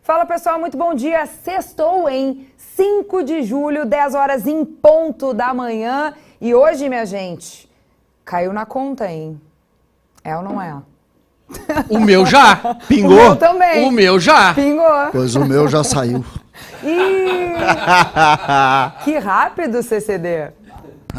Fala pessoal, muito bom dia. Sextou em 5 de julho, 10 horas em ponto da manhã. E hoje, minha gente, caiu na conta, hein? É ou não é? O meu já pingou. O meu também. O meu já. Pingou. Pois o meu já saiu. Ih, que rápido, CCD.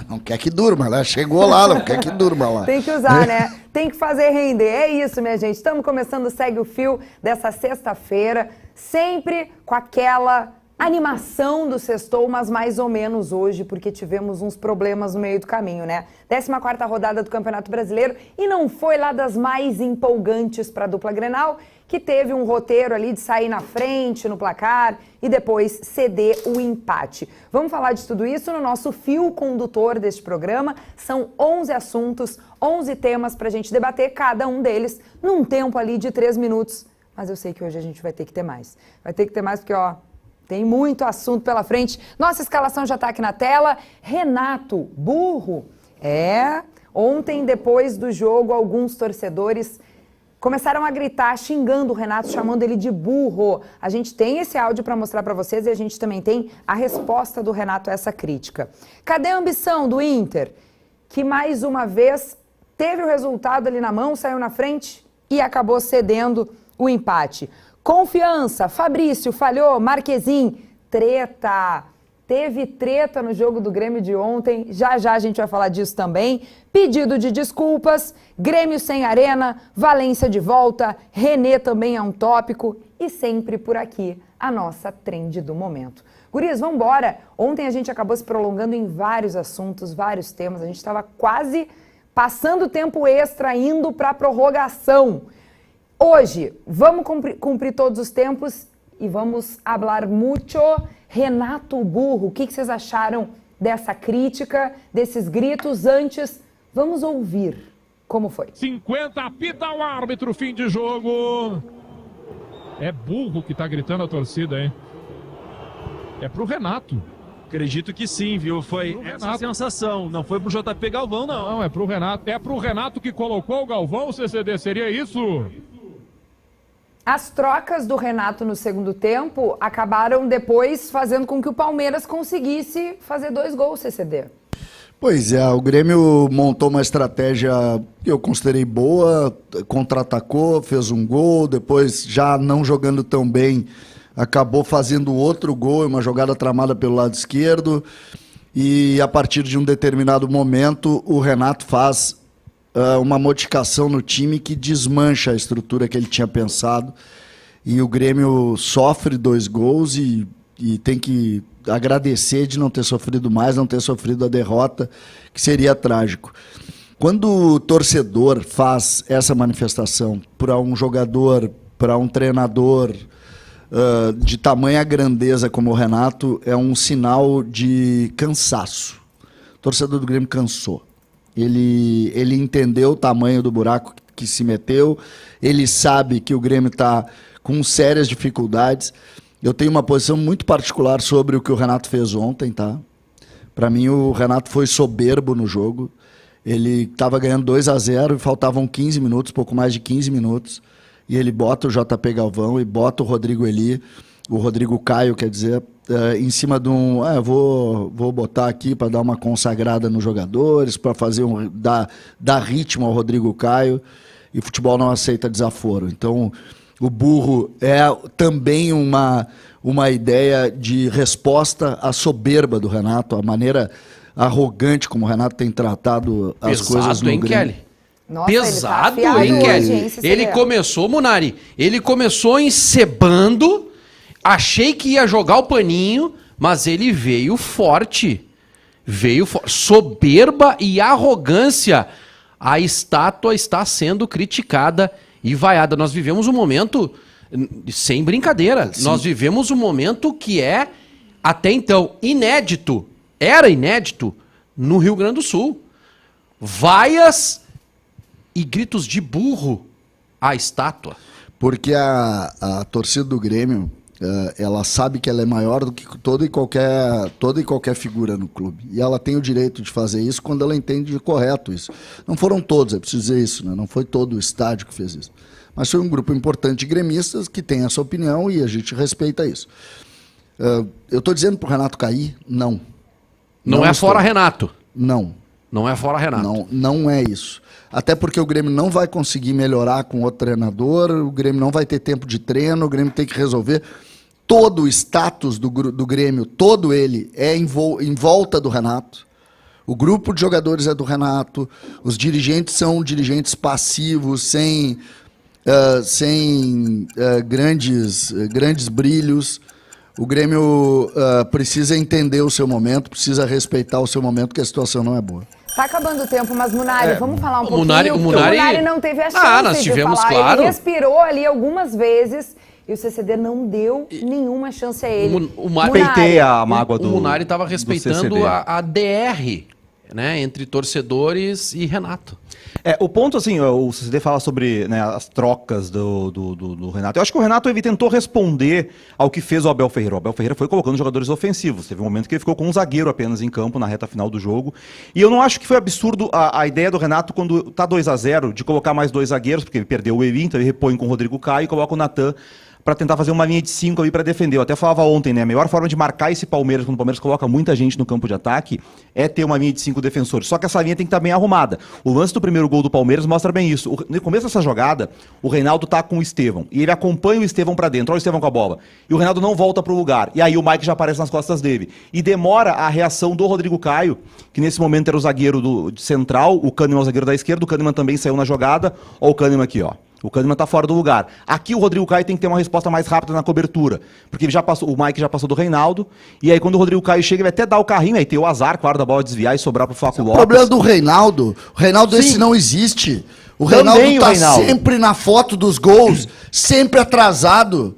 Não quer que durma, né? Chegou lá, não quer que durma lá. Tem que usar, né? Tem que fazer render. É isso, minha gente. Estamos começando o Segue o Fio dessa sexta-feira, sempre com aquela animação do sextou, mas mais ou menos hoje, porque tivemos uns problemas no meio do caminho, né? 14ª rodada do Campeonato Brasileiro e não foi lá das mais empolgantes para a dupla Grenal, que teve um roteiro ali de sair na frente no placar e depois ceder o empate. Vamos falar de tudo isso no nosso fio condutor deste programa. São 11 assuntos, 11 temas para a gente debater, cada um deles num tempo ali de 3 minutos. Mas eu sei que hoje a gente vai ter que ter mais. Vai ter que ter mais porque, ó, tem muito assunto pela frente. Nossa escalação já está aqui na tela. Renato, burro. Ontem, depois do jogo, alguns torcedores começaram a gritar, xingando o Renato, chamando ele de burro. A gente tem esse áudio para mostrar para vocês e a gente também tem a resposta do Renato a essa crítica. Cadê a ambição do Inter? Que mais uma vez teve o resultado ali na mão, saiu na frente e acabou cedendo o empate. Confiança, Fabrício falhou, Marquezin, treta. Teve treta no jogo do Grêmio de ontem, já a gente vai falar disso também. Pedido de desculpas, Grêmio sem Arena, Valência de volta, René também é um tópico e sempre por aqui a nossa trend do momento. Gurias, vamos embora. Ontem a gente acabou se prolongando em vários assuntos, vários temas, a gente estava quase passando tempo extra indo para a prorrogação. Hoje, vamos cumprir todos os tempos e vamos falar muito. Renato burro, o que vocês acharam dessa crítica, desses gritos? Antes, vamos ouvir como foi. 50, apita o árbitro, fim de jogo. É burro que tá gritando a torcida, hein? É pro Renato. Acredito que sim, viu? Foi essa a sensação. Não foi pro JP Galvão, não. Não, é pro Renato. É pro Renato que colocou o Galvão, CCD, seria isso? As trocas do Renato no segundo tempo acabaram depois fazendo com que o Palmeiras conseguisse fazer 2 gols, CCD. Pois é, o Grêmio montou uma estratégia que eu considerei boa, contra-atacou, fez um gol, depois já não jogando tão bem, acabou fazendo outro gol, uma jogada tramada pelo lado esquerdo, e a partir de um determinado momento o Renato faz uma modificação no time que desmancha a estrutura que ele tinha pensado, e o Grêmio sofre 2 gols e tem que agradecer de não ter sofrido mais, não ter sofrido a derrota, que seria trágico. Quando o torcedor faz essa manifestação para um jogador, para um treinador de tamanha grandeza como o Renato, é um sinal de cansaço. O torcedor do Grêmio cansou. Ele entendeu o tamanho do buraco que se meteu, ele sabe que o Grêmio está com sérias dificuldades. Eu tenho uma posição muito particular sobre o que o Renato fez ontem, tá? Para mim, o Renato foi soberbo no jogo. Ele estava ganhando 2-0 e faltavam 15 minutos, pouco mais de 15 minutos. E ele bota o JP Galvão e bota o Rodrigo Eli, o Rodrigo Caio, quer dizer, em cima de um... vou botar aqui para dar uma consagrada nos jogadores, para fazer dar ritmo ao Rodrigo Caio. E o futebol não aceita desaforo. Então, o burro é também uma ideia de resposta à soberba do Renato, a maneira arrogante como o Renato tem tratado as coisas no Grêmio. Kelly? Nossa, Pesado, ele tá hein, Kelly? hoje, Ele começou, Munari, ele começou encebando, achei que ia jogar o paninho, mas ele veio forte. Soberba e arrogância. A estátua está sendo criticada e vaiada. Nós vivemos um momento, sem brincadeira, sim. Nós vivemos um momento que é, até então, inédito. Era inédito no Rio Grande do Sul. Vaias e gritos de burro à estátua. Porque a torcida do Grêmio, Ela sabe que ela é maior do que toda e qualquer figura no clube. E ela tem o direito de fazer isso quando ela entende de correto isso. Não foram todos, é preciso dizer isso, né? Não foi todo o estádio que fez isso. Mas foi um grupo importante de gremistas que tem essa opinião e a gente respeita isso. Eu estou dizendo para o Renato cair? Não. Não é fora Renato. Não. Não é fora Renato. Não é isso. Até porque o Grêmio não vai conseguir melhorar com outro treinador, o Grêmio não vai ter tempo de treino, o Grêmio tem que resolver. Todo o status do Grêmio, todo ele, é em volta do Renato. O grupo de jogadores é do Renato, os dirigentes são dirigentes passivos, sem grandes brilhos. O Grêmio precisa entender o seu momento, precisa respeitar o seu momento, porque a situação não é boa. Tá acabando o tempo, mas Munari, vamos falar um pouquinho. O Munari não teve a chance nós tivemos, de falar. claro. Ele respirou ali algumas vezes e o CCD não deu nenhuma chance a ele. Peitei a mágoa do O Munari estava respeitando CCD. a DR, né, entre torcedores e Renato. O ponto, assim, o CCD fala sobre, né, as trocas do Renato. Eu acho que o Renato ele tentou responder ao que fez o Abel Ferreira. O Abel Ferreira foi colocando jogadores ofensivos. Teve um momento que ele ficou com um zagueiro apenas em campo na reta final do jogo. E eu não acho que foi absurdo a ideia do Renato, quando tá 2-0, de colocar mais 2 zagueiros, porque ele perdeu o Eli, então ele repõe com o Rodrigo Caio e coloca o Natan para tentar fazer uma linha de 5 ali para defender. Eu até falava ontem, né? A melhor forma de marcar esse Palmeiras, quando o Palmeiras coloca muita gente no campo de ataque, é ter uma linha de 5 defensores. Só que essa linha tem que estar bem arrumada. O lance do primeiro gol do Palmeiras mostra bem isso. No começo dessa jogada, o Reinaldo tá com o Estevão. E ele acompanha o Estevão para dentro. Olha o Estevão com a bola. E o Reinaldo não volta pro lugar. E aí o Mike já aparece nas costas dele. E demora a reação do Rodrigo Caio, que nesse momento era o zagueiro central, o Kahneman é o zagueiro da esquerda, o Kahneman também saiu na jogada. Olha o Kahneman aqui, ó. O Kahneman tá fora do lugar. Aqui o Rodrigo Caio tem que ter uma resposta mais rápida na cobertura. Porque ele já passou, o Mike já passou do Reinaldo. E aí quando o Rodrigo Caio chega, ele vai até dar o carrinho. Aí tem o azar, claro, da bola desviar e sobrar pro Flaco Lopes. O problema do Reinaldo, esse não existe. O Reinaldo tá sempre na foto dos gols, sempre atrasado.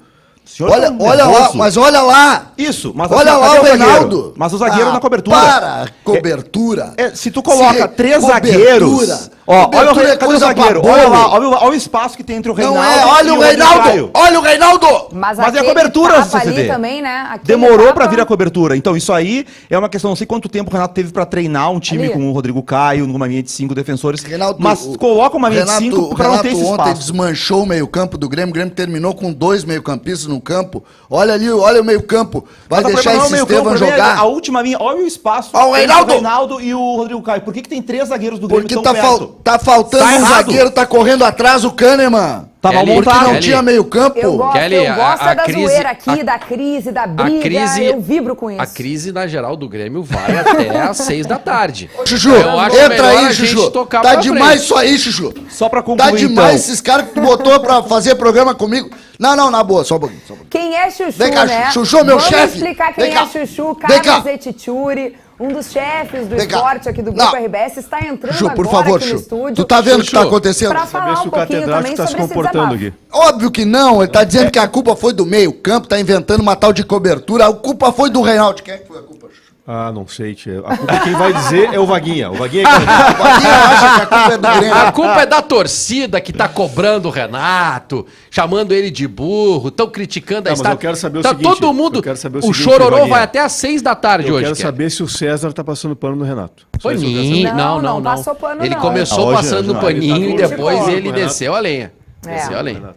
Olha lá, mas olha lá. Isso, mas olha assim, lá o Reinaldo. Mas o zagueiro na cobertura. Cobertura. Se tu coloca 3 zagueiros. Olha o zagueiro. Olha lá, olha o espaço que tem entre o Reinaldo olha o Reinaldo. Olha o Reinaldo. Mas é a cobertura, CCD. Também, né? Demorou pra vir a cobertura. Então isso aí é uma questão, não sei quanto tempo o Renato teve pra treinar um time com o Rodrigo Caio, numa linha de 5 defensores. Mas coloca uma linha de 5 pra não ter esse espaço. Ontem desmanchou o meio-campo do Grêmio. O Grêmio terminou com 2 meio-campistas no campo. Olha ali, olha o meio-campo. Vai deixar esse Estevão jogar. A última linha, olha o espaço o Reinaldo e o Rodrigo Caio. Por que tem 3 zagueiros do Grêmio tão perto? Tá faltando um zagueiro, tá correndo atrás o Kahneman. Tá mal montado. Porque não tinha meio campo. Eu gosto da zoeira aqui, da crise, da briga, eu vibro com isso. A crise na geral do Grêmio vai até às 6 da tarde. Chuchu, entra aí, Chuchu. Tá demais isso aí, Chuchu. Só pra concluir, tá demais esses caras que tu botou pra fazer programa comigo. Não, na boa, só um pouquinho. Quem é Chuchu, vem cá, né? Chuchu, meu chefe. Vamos explicar quem é Chuchu, Carlos Etichuri, um dos chefes do esporte aqui do Grupo RBS, está entrando Chuchu, por agora favor, aqui no estúdio. Tu tá vendo o que tá acontecendo? Pra falar um pouquinho também sobre esse desabafo. Óbvio que não, ele tá dizendo que a culpa foi do meio campo, tá inventando uma tal de cobertura, a culpa foi do Reinaldo. Quem é que foi a culpa, Chuchu? Ah, não sei, tia. A culpa quem vai dizer é o Vaguinha. O Vaguinha o Vaguinha acha que a culpa é do Grêmio. A culpa é da torcida que tá cobrando o Renato, chamando ele de burro, tão criticando a estátua. Mas eu quero saber o seguinte. Todo mundo. O chororô Vaguinha. Vai até às 6 da tarde hoje. Eu quero saber se o César tá passando pano no Renato. Paninho? Não passou pano, ele não. começou passando no paninho e depois criticou. ele desceu a lenha. Desceu a lenha.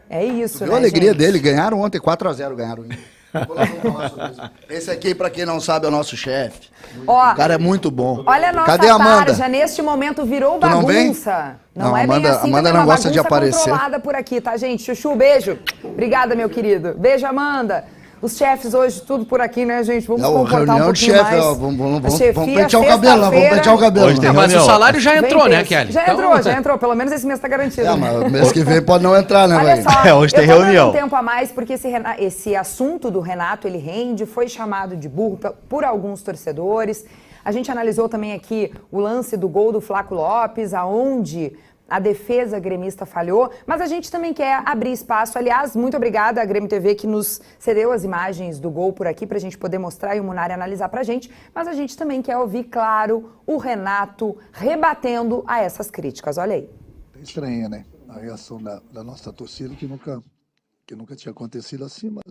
É isso, né, a alegria dele, ganharam ontem 4-0, ganharam. Esse aqui, pra quem não sabe, é o nosso chefe. O cara é muito bom. Olha a nossa Cadê a Amanda? tarja, neste momento virou bagunça. Não é Amanda, bem assim, Amanda também não gosta de aparecer. Controlada por aqui, tá, gente? Chuchu, beijo. Obrigada, meu querido. Beijo, Amanda. Os chefes hoje, tudo por aqui, né, gente? Vamos comportar um pouquinho mais. Ó, vamos pentear o cabelo lá, vamos pentear o cabelo. Mas o salário já entrou, né, Kelly? Já entrou. Pelo menos esse mês tá garantido. Mas mês que vem pode não entrar, né, velho? Olha só, hoje tem reunião. Um tempo a mais, porque esse assunto do Renato, ele rende, foi chamado de burro por alguns torcedores. A gente analisou também aqui o lance do gol do Flaco Lopes, aonde a defesa gremista falhou, mas a gente também quer abrir espaço. Aliás, muito obrigada à Grêmio TV que nos cedeu as imagens do gol por aqui pra gente poder mostrar e o Munari analisar pra gente, mas a gente também quer ouvir, claro, o Renato rebatendo a essas críticas. Olha aí. É estranha, né? A reação da nossa torcida que nunca tinha acontecido assim, mas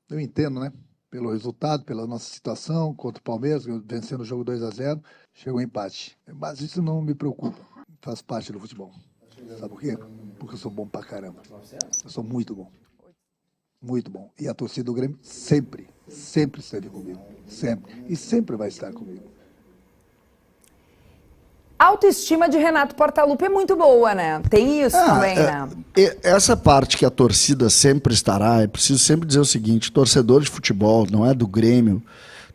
Eu entendo, né? Pelo resultado, pela nossa situação contra o Palmeiras, vencendo o jogo 2-0, chegou um empate. Mas isso não me preocupa, faz parte do futebol. Sabe por quê? Porque eu sou bom pra caramba. Eu sou muito bom. Muito bom. E a torcida do Grêmio sempre esteve comigo. Sempre. E sempre vai estar comigo. A autoestima de Renato Portaluppi é muito boa, né? Tem isso também, né? Essa parte que a torcida sempre estará, é preciso sempre dizer o seguinte, torcedor de futebol, não é do Grêmio,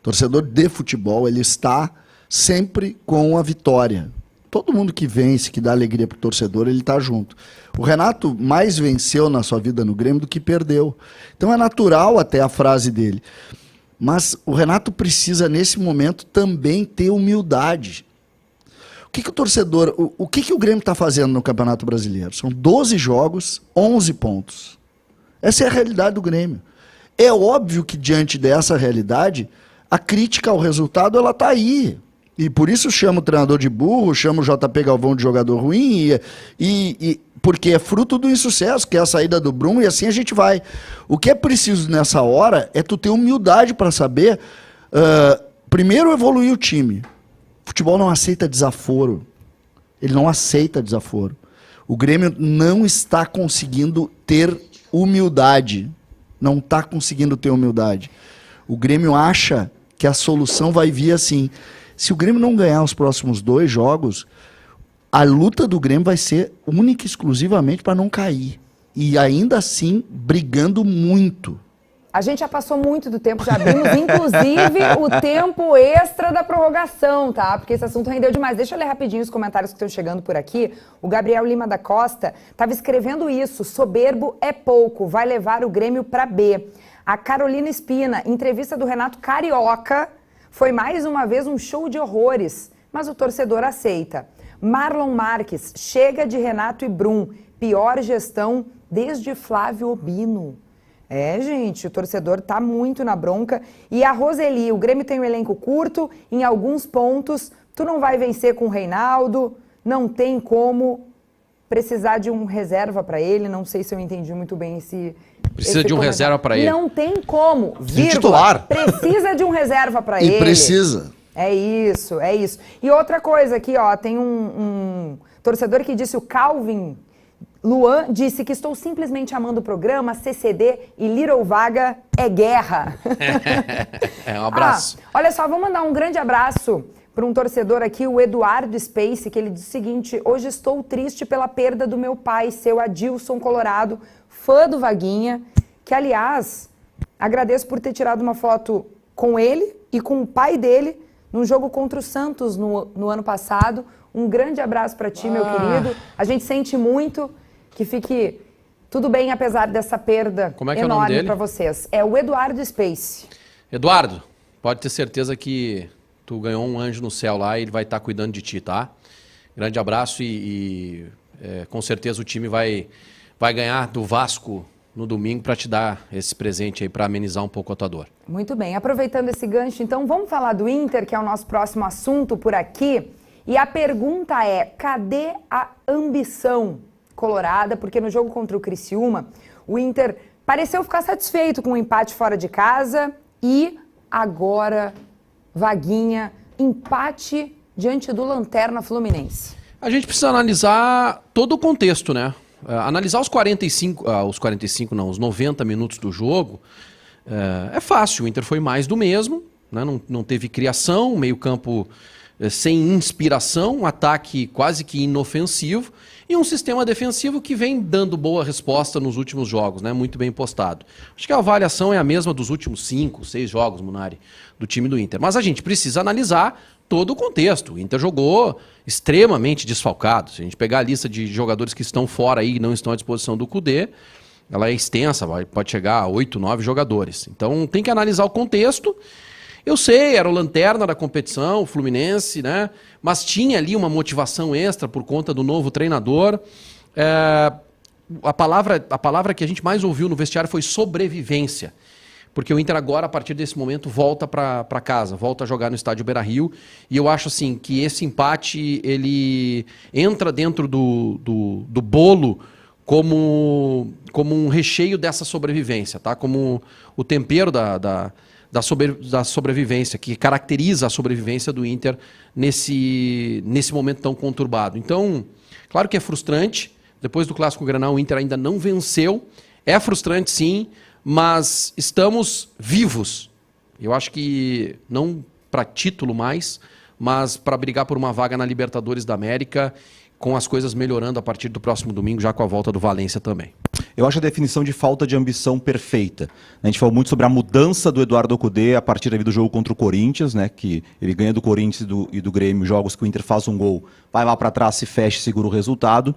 torcedor de futebol, ele está sempre com a vitória. Todo mundo que vence, que dá alegria pro torcedor, ele tá junto. O Renato mais venceu na sua vida no Grêmio do que perdeu. Então é natural até a frase dele. Mas o Renato precisa, nesse momento, também ter humildade. O que o torcedor, o que o Grêmio está fazendo no Campeonato Brasileiro? São 12 jogos, 11 pontos. Essa é a realidade do Grêmio. É óbvio que diante dessa realidade, a crítica ao resultado, ela está aí. E por isso chama o treinador de burro, chama o JP Galvão de jogador ruim, porque é fruto do insucesso, que é a saída do Bruno, e assim a gente vai. O que é preciso nessa hora é tu ter humildade para saber, primeiro, evoluir o time. Futebol não aceita desaforo. Ele não aceita desaforo. O Grêmio não está conseguindo ter humildade. Não está conseguindo ter humildade. O Grêmio acha que a solução vai vir assim. Se o Grêmio não ganhar os próximos 2 jogos, a luta do Grêmio vai ser única e exclusivamente para não cair. E ainda assim, brigando muito. A gente já passou muito do tempo, já vimos, inclusive, o tempo extra da prorrogação, tá? Porque esse assunto rendeu demais. Deixa eu ler rapidinho os comentários que estão chegando por aqui. O Gabriel Lima da Costa estava escrevendo isso. Soberbo é pouco, vai levar o Grêmio para B. A Carolina Espina, entrevista do Renato Carioca, foi mais uma vez um show de horrores, mas o torcedor aceita. Marlon Marques, chega de Renato e Brum, pior gestão desde Flávio Obino. É, gente, o torcedor tá muito na bronca. E a Roseli, o Grêmio tem um elenco curto, em alguns pontos, tu não vai vencer com o Reinaldo, não tem como precisar de um reserva para ele, não sei se eu entendi muito bem esse... Precisa de um reserva para ele. Não tem como, vírgula, titular. Precisa de um reserva para ele. E precisa. É isso, é isso. E outra coisa aqui, ó, tem um torcedor que disse, o Calvin Luan disse que estou simplesmente amando o programa, CCD e Little Vaga é guerra. Um abraço. Olha só, vou mandar um grande abraço para um torcedor aqui, o Eduardo Space, que ele diz o seguinte, hoje estou triste pela perda do meu pai, seu Adilson Colorado, fã do Vaguinha, que aliás, agradeço por ter tirado uma foto com ele e com o pai dele num jogo contra o Santos no ano passado. Um grande abraço para ti, meu querido. A gente sente muito que fique tudo bem, apesar dessa perda enorme para vocês. É o Eduardo Space. Eduardo, pode ter certeza que tu ganhou um anjo no céu lá e ele vai estar cuidando de ti, tá? Grande abraço e com certeza o time vai ganhar do Vasco no domingo para te dar esse presente aí, para amenizar um pouco a tua dor. Muito bem. Aproveitando esse gancho, então, vamos falar do Inter, que é o nosso próximo assunto por aqui. E a pergunta é, cadê a ambição colorada? Porque no jogo contra o Criciúma, o Inter pareceu ficar satisfeito com o empate fora de casa e agora, Vaguinha, empate diante do Lanterna Fluminense. A gente precisa analisar todo o contexto, né? Analisar os 90 minutos do jogo é fácil. O Inter foi mais do mesmo, né? Não teve criação, meio campo sem inspiração, um ataque quase que inofensivo e um sistema defensivo que vem dando boa resposta nos últimos jogos, né? Muito bem postado. Acho que a avaliação é a mesma dos últimos 5, 6 jogos, Munari, do time do Inter. Mas a gente precisa analisar todo o contexto. O Inter jogou extremamente desfalcado. Se a gente pegar a lista de jogadores que estão fora aí e não estão à disposição do Cudê, ela é extensa, pode chegar a 8, 9 jogadores. Então tem que analisar o contexto. Eu sei, era o lanterna da competição, o Fluminense, né? Mas tinha ali uma motivação extra por conta do novo treinador. A palavra que a gente mais ouviu no vestiário foi sobrevivência. Porque o Inter agora, a partir desse momento, volta para casa, volta a jogar no estádio Beira-Rio. E eu acho assim que esse empate ele entra dentro do bolo como um recheio dessa sobrevivência, tá? Como o tempero da sobrevivência, que caracteriza a sobrevivência do Inter nesse momento tão conturbado. Então, claro que é frustrante. Depois do Clássico Grenal, o Inter ainda não venceu. É frustrante, sim, mas estamos vivos. Eu acho que não para título mais, mas para brigar por uma vaga na Libertadores da América, com as coisas melhorando a partir do próximo domingo, já com a volta do Valência também. Eu acho a definição de falta de ambição perfeita. A gente falou muito sobre a mudança do Eduardo Cudê a partir do jogo contra o Corinthians, né? Que ele ganha do Corinthians e do Grêmio, jogos que o Inter faz um gol, vai lá para trás, se fecha e segura o resultado.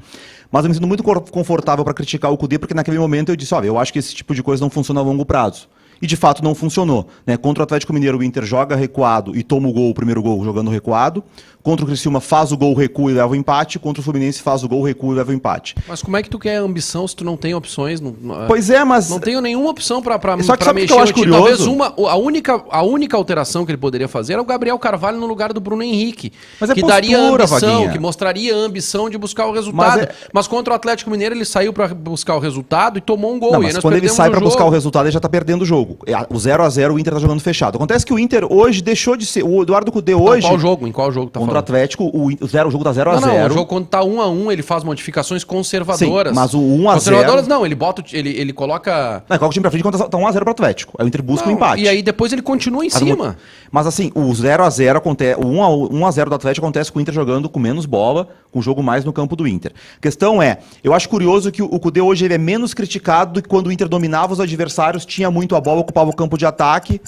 Mas eu me sinto muito confortável para criticar o Cudê, porque naquele momento eu disse, olha, eu acho que esse tipo de coisa não funciona a longo prazo. E de fato não funcionou, né? Contra o Atlético Mineiro, o Inter joga recuado e toma o primeiro gol jogando recuado. Contra o Criciúma faz o gol, recua e leva o empate. Contra o Fluminense faz o gol, recua e leva o empate. Mas como é que tu quer ambição se tu não tem opções? Pois é, mas... Não tenho nenhuma opção pra Só que sabe o mexer. que eu acho curioso? Talvez a única alteração que ele poderia fazer era o Gabriel Carvalho no lugar do Bruno Henrique. Mas é que postura, daria ambição, Vaguinha. que mostraria a ambição de buscar o resultado. Mas contra o Atlético Mineiro ele saiu pra buscar o resultado e tomou um gol. Não, e aí mas nós quando ele perdemos sai o pra jogo. buscar o resultado, ele já tá perdendo o jogo. O 0x0 o Inter tá jogando fechado. Acontece que o Inter hoje deixou de ser... O Eduardo Cudê hoje... Em qual jogo tá contra falando? o Atlético, o jogo tá 0x0. Não, o jogo quando tá 1x1, ele faz modificações conservadoras. Sim, mas o 1x0... Conservadoras não, ele coloca... Não, coloca o time pra frente quando tá 1x0 pro Atlético. Aí o Inter busca o empate. E aí depois ele continua em cima. Mas assim, o 0x0 acontece, o 1x0 do Atlético acontece com o Inter jogando com menos bola, com o jogo mais no campo do Inter. A questão é, eu acho curioso que o Cudê hoje ele é menos criticado do que quando o Inter dominava os adversários, tinha muito a bola, ocupava o campo de ataque.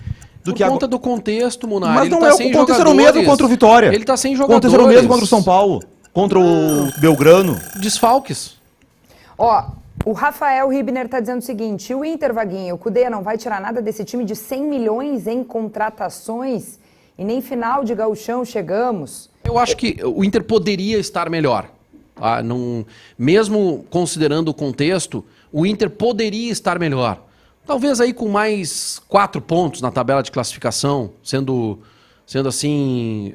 Por conta do contexto, Munari. Mas ele não tá é sem o contexto era o jogadores. mesmo contra o Vitória. Ele tá sem O jogadores. contexto era o mesmo contra o São Paulo, contra o Belgrano. Desfalques. Ó, o Rafael Ribner tá dizendo o seguinte, o Inter, Vaguinha, o Cudê não vai tirar nada desse time de 100 milhões em contratações e nem final de gauchão chegamos. Eu acho que o Inter poderia estar melhor. Tá? Mesmo considerando o contexto, o Inter poderia estar melhor. Talvez aí com mais 4 pontos na tabela de classificação, sendo assim,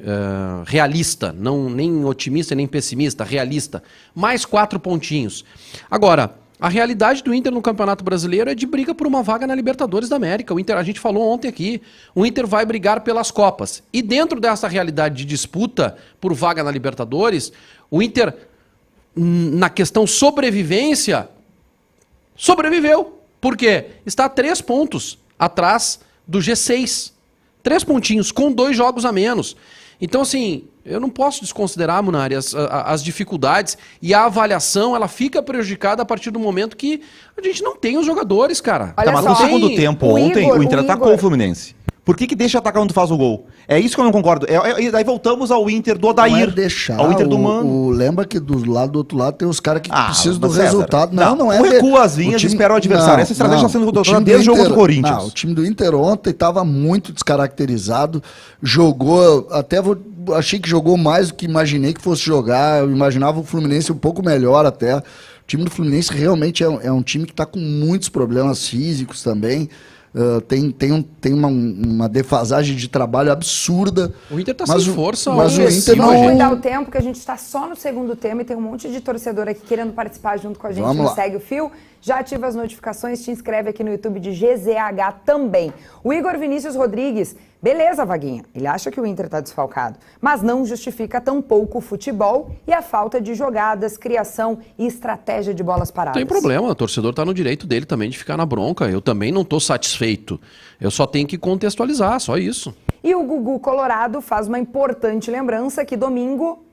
realista, não nem otimista nem pessimista, realista. Mais 4 pontinhos. Agora, a realidade do Inter no Campeonato Brasileiro é de briga por uma vaga na Libertadores da América. O Inter, a gente falou ontem aqui, o Inter vai brigar pelas Copas. E dentro dessa realidade de disputa por vaga na Libertadores, o Inter, na questão sobrevivência, sobreviveu. Por quê? Está a 3 pontos atrás do G6. 3 pontinhos, com 2 jogos a menos. Então, assim, eu não posso desconsiderar, Munari, as dificuldades e a avaliação, ela fica prejudicada a partir do momento que a gente não tem os jogadores, cara. Olha Mas só, no segundo tempo, ontem, o Inter atacou o Fluminense. Por que deixa atacar quando faz o gol? É isso que eu não concordo. Daí voltamos ao Inter do Odair. Não é deixar, ao Inter do Mano. Lembra que do outro lado tem os caras que precisam do César, resultado. Não é. Recua as linhas e espera o adversário. Essa estratégia está sendo adotada desde o jogo do Corinthians. Não, o time do Inter ontem estava muito descaracterizado. Jogou, achei que jogou mais do que imaginei que fosse jogar. Eu imaginava o Fluminense um pouco melhor até. O time do Fluminense realmente é um time que está com muitos problemas físicos também. Tem uma defasagem de trabalho absurda. O Inter tá sem força. Mas o Inter Vamos não... cuidar o tempo, que a gente está só no segundo tema e tem um monte de torcedor aqui querendo participar junto com a gente. Vamos lá. Segue o Fio, já ativa as notificações, te inscreve aqui no YouTube de GZH também. O Igor Vinícius Rodrigues, beleza, Vaguinha, ele acha que o Inter está desfalcado, mas não justifica tão pouco o futebol e a falta de jogadas, criação e estratégia de bolas paradas. Não tem problema, o torcedor tá no direito dele também de ficar na bronca. Eu também não tô satisfeito. Eu só tenho que contextualizar, só isso. E o Gugu Colorado faz uma importante lembrança que domingo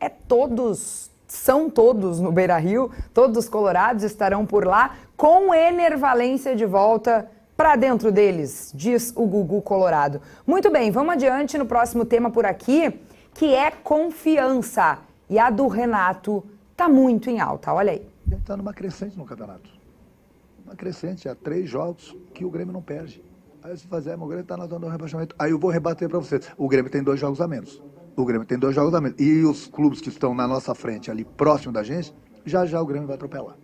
são todos no Beira-Rio, todos os colorados estarão por lá, com Enervalência de volta para dentro deles, diz o Gugu Colorado. Muito bem, vamos adiante no próximo tema por aqui, que é confiança. E a do Renato tá muito em alta, olha aí. Está numa crescente no campeonato. Uma crescente, há 3 jogos que o Grêmio não perde. Aí se fazer, o Grêmio está na zona do rebaixamento. Aí eu vou rebater para vocês. O Grêmio tem 2 jogos a menos. O Grêmio tem 2 jogos a menos. E os clubes que estão na nossa frente, ali próximo da gente, já o Grêmio vai atropelar.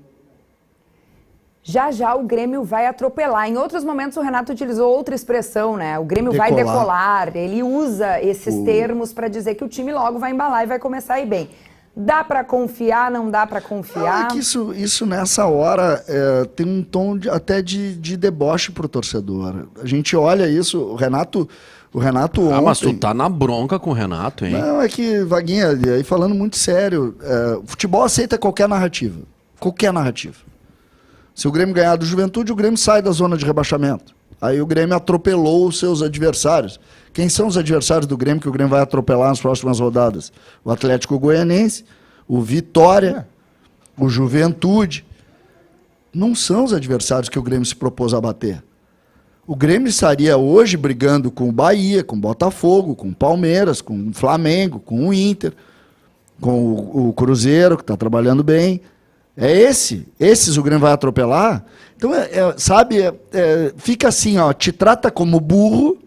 Já o Grêmio vai atropelar. Em outros momentos o Renato utilizou outra expressão, né? O Grêmio vai decolar. Ele usa esses termos para dizer que o time logo vai embalar e vai começar a ir bem. Dá para confiar, não dá para Não, confiar? é que isso nessa hora tem um tom até de deboche pro torcedor. A gente olha isso, o Renato ontem... Mas tu tá na bronca com o Renato, hein? Não, é que, Vaguinha, aí falando muito sério, o futebol aceita qualquer narrativa. Qualquer narrativa. Se o Grêmio ganhar do Juventude, o Grêmio sai da zona de rebaixamento. Aí o Grêmio atropelou os seus adversários. Quem são os adversários do Grêmio que o Grêmio vai atropelar nas próximas rodadas? O Atlético Goianense, o Vitória, o Juventude. Não são os adversários que o Grêmio se propôs a bater. O Grêmio estaria hoje brigando com o Bahia, com o Botafogo, com o Palmeiras, com o Flamengo, com o Inter, com o Cruzeiro, que está trabalhando bem. Esses o Grêmio vai atropelar. Então, fica assim, ó, te trata como burro,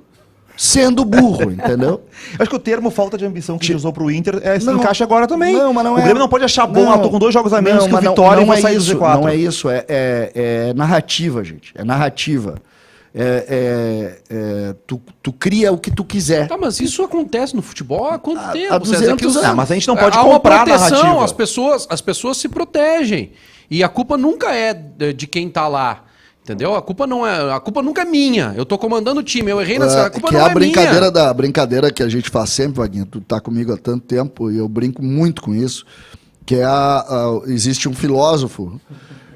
sendo burro, entendeu? Eu acho que o termo falta de ambição que a gente usou pro Inter Não, encaixa agora também. não, mas não o é- Grêmio não pode achar bom, tô com 2 jogos a menos que o mas Vitória e vou é sair do isso, Z4. Não é isso, é narrativa, gente. É narrativa. Tu cria o que tu quiser. Tá, mas isso acontece no futebol há quanto tempo? há 200 César? Que anos. Ah, mas a gente não pode há uma comprar a proteção, narrativa. as pessoas se protegem. E a culpa nunca é de quem tá lá. Entendeu? A culpa nunca é minha. Eu tô comandando o time, eu errei nessa, a culpa que não é é a brincadeira minha. da brincadeira que a gente faz sempre, Vaguinho. Tu tá comigo há tanto tempo e eu brinco muito com isso, que existe um filósofo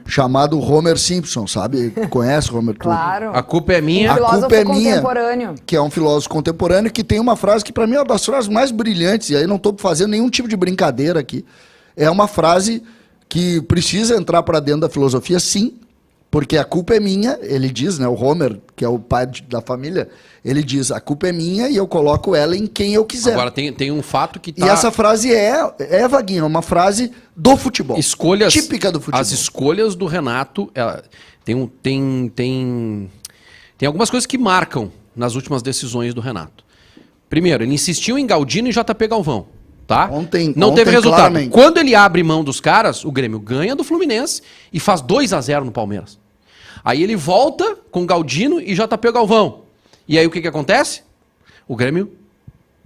chamado Homer Simpson, sabe? Conhece o Homer? Claro. A culpa é minha. A Filósofo culpa é minha. contemporâneo. Que é um filósofo contemporâneo que tem uma frase que para mim é uma das frases mais brilhantes, e aí não estou fazendo nenhum tipo de brincadeira aqui. É uma frase que precisa entrar para dentro da filosofia, sim, porque a culpa é minha, ele diz, né? O Homer, que é o pai da família, ele diz, a culpa é minha e eu coloco ela em quem eu quiser. Agora tem um fato que tá... E essa frase Vaguinho, uma frase do futebol. Escolhas, típica do futebol. As escolhas do Renato, tem algumas coisas que marcam nas últimas decisões do Renato. Primeiro, ele insistiu em Galdino e JP Galvão, tá? Não teve resultado. Claramente. Quando ele abre mão dos caras, o Grêmio ganha do Fluminense e faz 2-0 no Palmeiras. Aí ele volta com Galdino e JP Galvão. E aí o que acontece? O Grêmio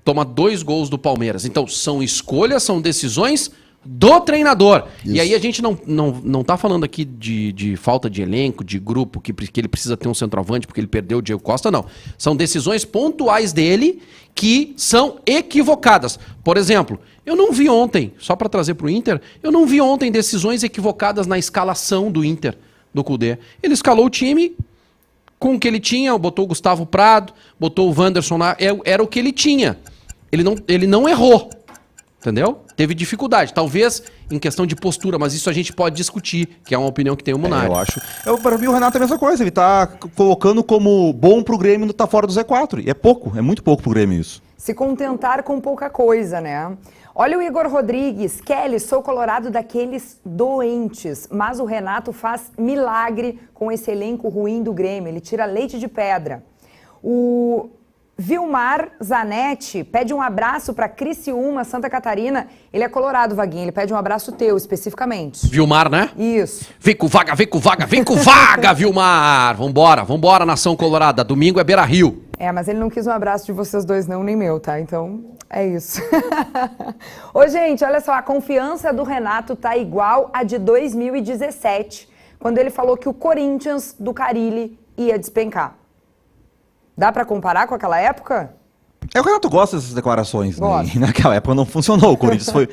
toma 2 gols do Palmeiras. Então são escolhas, são decisões do treinador. Isso. E aí a gente não tá falando aqui de falta de elenco, de grupo, que ele precisa ter um centroavante porque ele perdeu o Diego Costa, não. São decisões pontuais dele que são equivocadas. Por exemplo, eu não vi ontem, só para trazer pro Inter, eu não vi ontem decisões equivocadas na escalação do Inter, do Kudê. Ele escalou o time com o que ele tinha, botou o Gustavo Prado, botou o Wanderson lá, era o que ele tinha. Ele não errou. Entendeu? Teve dificuldade. Talvez em questão de postura, mas isso a gente pode discutir, que é uma opinião que tem o Munari. Eu acho. Para mim, o Renato é a mesma coisa. Ele tá colocando como bom pro Grêmio tá fora do Z4. E é pouco, é muito pouco pro Grêmio isso. Se contentar com pouca coisa, né? Olha o Igor Rodrigues. Kelly, sou colorado daqueles doentes, mas o Renato faz milagre com esse elenco ruim do Grêmio. Ele tira leite de pedra. O Vilmar Zanetti pede um abraço para Criciúma, Santa Catarina. Ele é colorado, Vaguinho. Ele pede um abraço teu, especificamente. Vilmar, né? Isso. Vem com vaga, vem com vaga, vem com vaga, Vilmar! Vambora, nação colorada. Domingo é Beira-Rio. Mas ele não quis um abraço de vocês dois não, nem meu, tá? Então, é isso. Ô, gente, olha só, a confiança do Renato tá igual a de 2017, quando ele falou que o Corinthians do Carille ia despencar. Dá pra comparar com aquela época? O Renato gosta dessas declarações, né? Gosta. E naquela época não funcionou. O Corinthians foi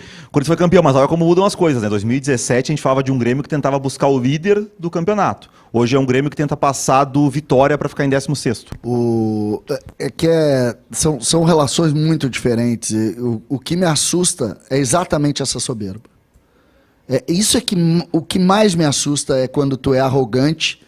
campeão, mas olha como mudam as coisas, né? Em 2017 a gente falava de um Grêmio que tentava buscar o líder do campeonato. Hoje é um Grêmio que tenta passar do Vitória para ficar em 16º. São relações muito diferentes. O que me assusta é exatamente essa soberba. O que mais me assusta é quando tu é arrogante,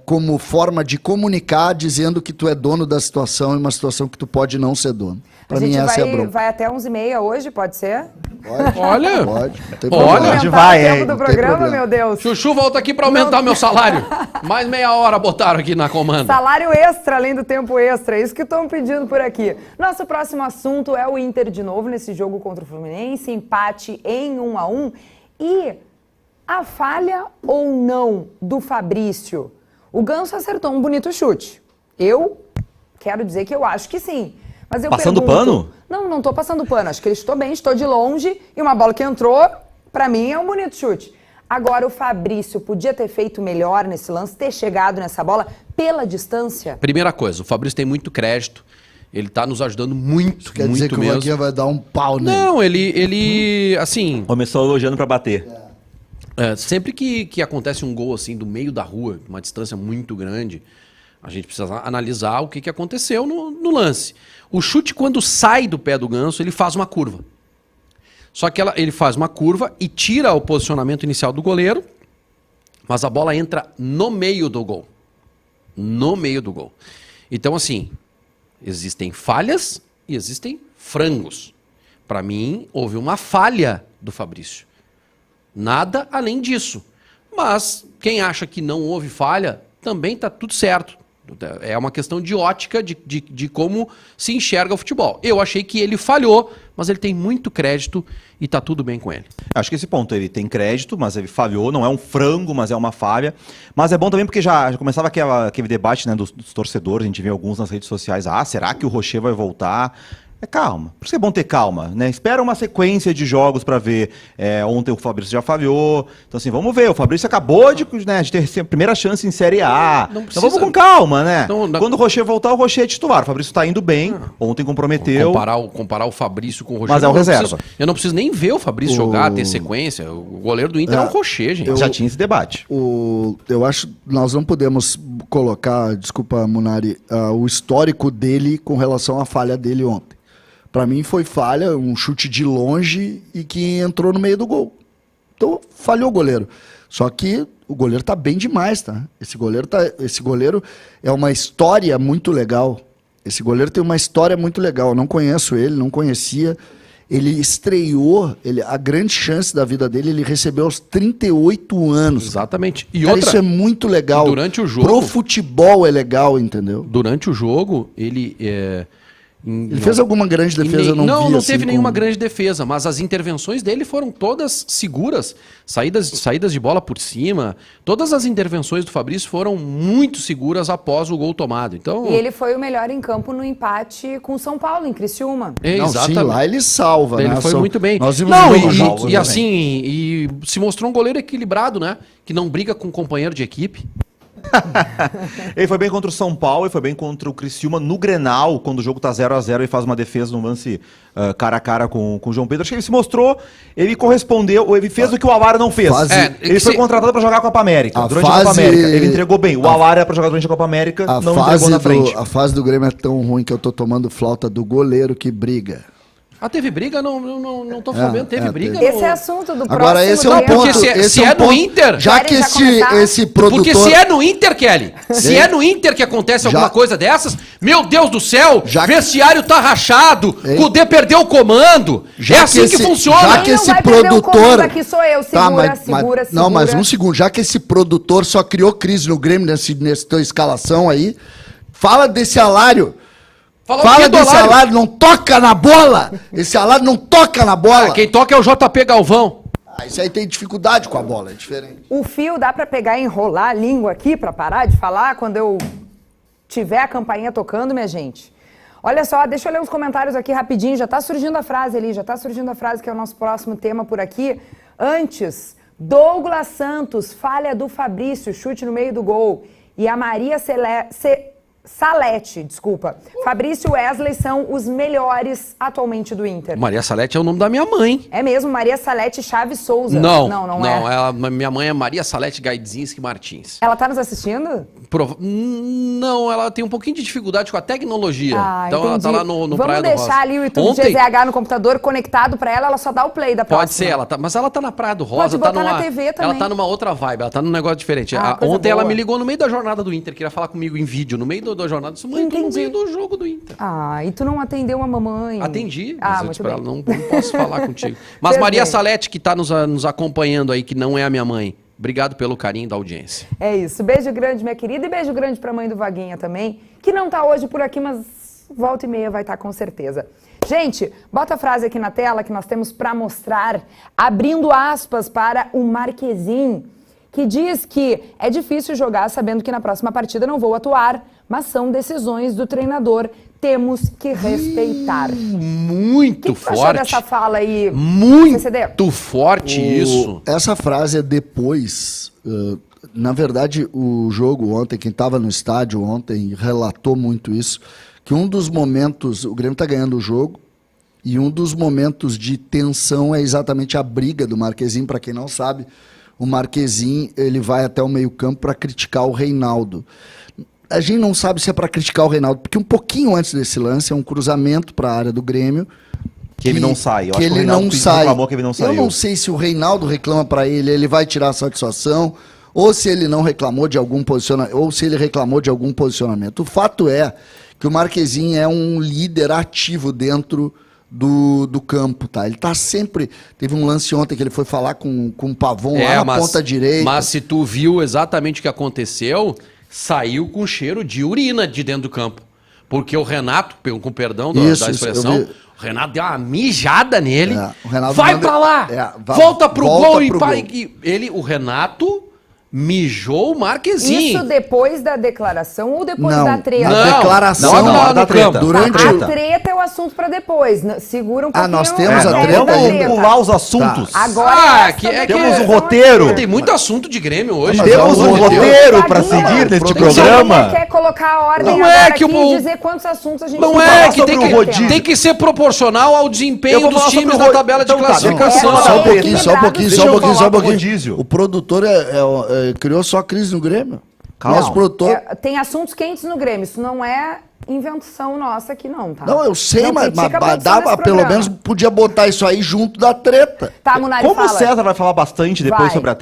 como forma de comunicar, dizendo que tu é dono da situação, em uma situação que tu pode não ser dono. Para mim essa é a bronca. Vai até 11h30 hoje, pode ser? Pode, Olha. pode. Não tem Olha. problema. Pode, Aumentar vai, o tempo hein? do Não tem programa, problema. meu Deus. Chuchu volta aqui pra aumentar meu salário. Mais meia hora botaram aqui na comanda. Salário extra, além do tempo extra. É isso que estão pedindo por aqui. Nosso próximo assunto é o Inter de novo nesse jogo contra o Fluminense. Empate em 1-1. E a falha ou não do Fabrício? O Ganso acertou um bonito chute. Eu quero dizer que eu acho que sim. Mas eu Passando pano? Não tô passando pano. Acho que ele chutou bem, estou de longe. E uma bola que entrou, pra mim, é um bonito chute. Agora, o Fabrício podia ter feito melhor nesse lance, ter chegado nessa bola pela distância? Primeira coisa, o Fabrício tem muito crédito. Ele tá nos ajudando muito, Quer dizer que o mesmo. Vaguinha vai dar um pau nele. Não, ele assim... Começou elogiando pra bater. Sempre que acontece um gol assim do meio da rua, uma distância muito grande, a gente precisa analisar o que aconteceu no lance. O chute, quando sai do pé do Ganso, ele faz uma curva. Só que ele faz uma curva e tira o posicionamento inicial do goleiro, mas a bola entra no meio do gol. No meio do gol. Então, assim, existem falhas e existem frangos. Para mim, houve uma falha do Fabrício. Nada além disso. Mas quem acha que não houve falha, também está tudo certo. É uma questão de ótica, de como se enxerga o futebol. Eu achei que ele falhou, mas ele tem muito crédito e está tudo bem com ele. Acho que esse ponto, ele tem crédito, mas ele falhou, não é um frango, mas é uma falha. Mas é bom também porque já começava aquele debate, né, dos torcedores, a gente vê alguns nas redes sociais, será que o Rocher vai voltar? Calma, por isso que é bom ter calma, né? Espera uma sequência de jogos para ver. Ontem o Fabrício já falhou. Então, assim, vamos ver. O Fabrício acabou de ter a primeira chance em Série A. Então vamos com calma, né? Quando o Rocher voltar, o Rocher é titular. O Fabrício tá indo bem. Ontem comprometeu. Comparar o Fabrício com o Rocher. Mas é o reserva. Eu não preciso nem ver o Fabrício jogar, ter sequência. O goleiro do Inter é o Rocher, gente. Já tinha esse debate. Eu acho que nós não podemos colocar, desculpa, Munari, o histórico dele com relação à falha dele ontem. Pra mim foi falha, um chute de longe e que entrou no meio do gol. Então falhou o goleiro. Só que o goleiro tá bem demais, tá? Esse goleiro é uma história muito legal. Esse goleiro tem uma história muito legal. Eu não conheço ele, não conhecia. Ele estreou, a grande chance da vida dele, ele recebeu aos 38 anos. Exatamente. E Cara, isso é muito legal. Durante o jogo, pro futebol é legal, entendeu? Durante o jogo, ele fez alguma grande defesa? Eu não vi, não assim, teve nenhuma grande defesa, mas as intervenções dele foram todas seguras, saídas de bola por cima, todas as intervenções do Fabrício foram muito seguras após o gol tomado. Então, E ele foi o melhor em campo no empate com o São Paulo, em Criciúma. Exatamente. Sim, lá ele salva, Ele né? foi muito bem. Nós vimos Não, jogos assim, e se mostrou um goleiro equilibrado, né? Que não briga com um companheiro de equipe. Ele foi bem contra o São Paulo, ele foi bem contra o Criciúma no Grenal, quando o jogo tá 0-0 e faz uma defesa no lance cara a cara com o João Pedro. Acho que ele se mostrou, ele correspondeu, ele fez o que o Alara não fez. Ele foi contratado para jogar a Copa América, durante a Copa América. Ele entregou bem. O Alara era para jogar durante a Copa América, não entregou na frente. A fase do Grêmio é tão ruim que eu tô tomando flauta do goleiro que briga. Teve briga? Não tô sabendo. Teve briga? Esse é assunto do próximo. Agora, esse é um ponto. Porque se é no Inter... Já que esse produtor... Porque se é no Inter, Kelly, se é no Inter que acontece alguma coisa dessas, meu Deus do céu, vestiário tá rachado, Cudê perdeu o comando. É assim que funciona. Já que esse produtor... Aqui sou eu, segura. Não, mas um segundo. Já que esse produtor só criou crise no Grêmio nessa tua escalação aí, fala desse Alário. Fala desse Alário, não toca na bola! Esse Alário não toca na bola! Quem toca é o JP Galvão. Isso aí tem dificuldade com a bola, é diferente. O fio dá pra pegar e enrolar a língua aqui pra parar de falar quando eu tiver a campainha tocando, minha gente? Olha só, deixa eu ler os comentários aqui rapidinho, já tá surgindo a frase ali, que é o nosso próximo tema por aqui. Antes, Douglas Santos, falha do Fabrício, chute no meio do gol. E a Maria Salete, desculpa. Fabrício e Wesley são os melhores atualmente do Inter. Maria Salete é o nome da minha mãe. É mesmo, Maria Salete Chaves Souza. Não é. Minha mãe é Maria Salete Gaidzinski Martins. Ela tá nos assistindo? Não, ela tem um pouquinho de dificuldade com a tecnologia. Então entendi. Ela tá lá no Praia do Rosa. Vamos deixar ali o YouTube GZH no computador conectado pra ela só dá o play da próxima. Pode ser, mas ela tá na Praia do Rosa. Pode botar na TV também. Ela tá numa outra vibe, ela tá num negócio diferente. Ontem ela me ligou no meio da jornada do Inter, queria falar comigo em vídeo, no meio da jornada. Disse, mãe, tô no meio do jogo do Inter. E tu não atendeu a mamãe? Atendi, mas eu disse pra ela, não posso falar contigo. Mas Perfeito. Maria Salete, que tá nos acompanhando aí, que não é a minha mãe, obrigado pelo carinho da audiência. É isso. Beijo grande, minha querida, e beijo grande pra mãe do Vaguinha também, que não tá hoje por aqui, mas volta e meia vai estar com certeza. Gente, bota a frase aqui na tela que nós temos pra mostrar, abrindo aspas para o Marquezin, que diz que é difícil jogar sabendo que na próxima partida não vou atuar, mas são decisões do treinador. Temos que respeitar. Muito que tu achou forte. dessa fala aí, CCD? Muito forte isso. Essa frase é depois. Na verdade, o jogo ontem, quem estava no estádio ontem relatou muito isso, que um dos momentos, o Grêmio está ganhando o jogo, e um dos momentos de tensão é exatamente a briga do Marquezinho. Para quem não sabe, o Marquezinho ele vai até o meio-campo para criticar o Reinaldo. A gente não sabe se é para criticar o Reinaldo, porque um pouquinho antes desse lance é um cruzamento para a área do Grêmio. Que ele não sai. Eu que acho que o ele Reinaldo não sai. reclamou que ele não saiu. Eu não sei se o Reinaldo reclama para ele vai tirar a satisfação, ou se ele não reclamou de algum posicionamento, ou se ele reclamou de algum posicionamento. O fato é que o Marquezinho é um líder ativo dentro do campo, tá? Ele tá sempre... Teve um lance ontem que ele foi falar com o Pavon lá na ponta direita. Mas se tu viu exatamente o que aconteceu, saiu com cheiro de urina de dentro do campo. Porque o Renato, com perdão da expressão, o Renato deu uma mijada nele. O Renato vai pra lá! Volta pro gol! O Renato mijou o Marquezinho. Isso depois da declaração ou depois da treta? Na declaração da treta. Durante a treta é o assunto pra depois. Segura um pouquinho. Nós temos a treta Vamos pular os assuntos. Tá. Agora temos um roteiro. Tem muito assunto de Grêmio hoje. Temos um roteiro pra seguir neste programa. Quer colocar a ordem não agora é que aqui o... e dizer quantos assuntos a gente não é que tem que ser proporcional ao desempenho dos times na tabela de classificação. Só um pouquinho. O produtor criou só crise no Grêmio. Nosso produtor... tem assuntos quentes no Grêmio. Isso não é invenção nossa aqui não, tá? Não, eu sei, mas dava, pelo menos podia botar isso aí junto da treta. Tá, Munari, como o César vai falar bastante depois sobre a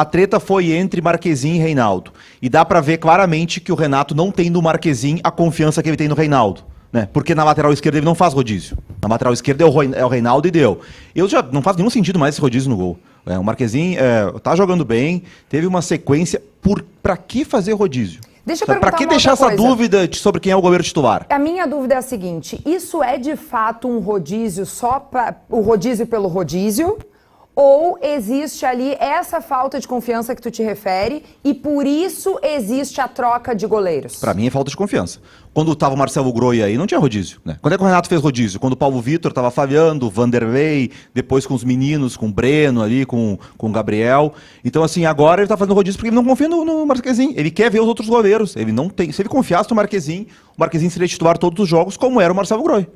treta foi entre Marquezinho e Reinaldo. E dá pra ver claramente que o Renato não tem no Marquezinho a confiança que ele tem no Reinaldo. Né? Porque na lateral esquerda ele não faz rodízio. Na lateral esquerda é o Reinaldo e deu. Não faz nenhum sentido mais esse rodízio no gol. O Marquezinho tá jogando bem, teve uma sequência. Pra que fazer rodízio? Deixa eu perguntar pra que deixar essa dúvida sobre quem é o goleiro titular? A minha dúvida é a seguinte: isso é de fato um rodízio o rodízio pelo rodízio? Ou existe ali essa falta de confiança que tu te refere e por isso existe a troca de goleiros? Pra mim é falta de confiança. Quando tava o Marcelo Groi aí, não tinha rodízio, né? Quando é que o Renato fez rodízio? Quando o Paulo Vitor tava falhando, o Vanderlei, depois com os meninos, com o Breno ali, com o Gabriel. Então, assim, agora ele tá fazendo rodízio porque ele não confia no Marquezinho. Ele quer ver os outros goleiros. Ele não tem... Se ele confiasse no Marquezinho, o Marquezinho seria titular todos os jogos, como era o Marcelo Groi.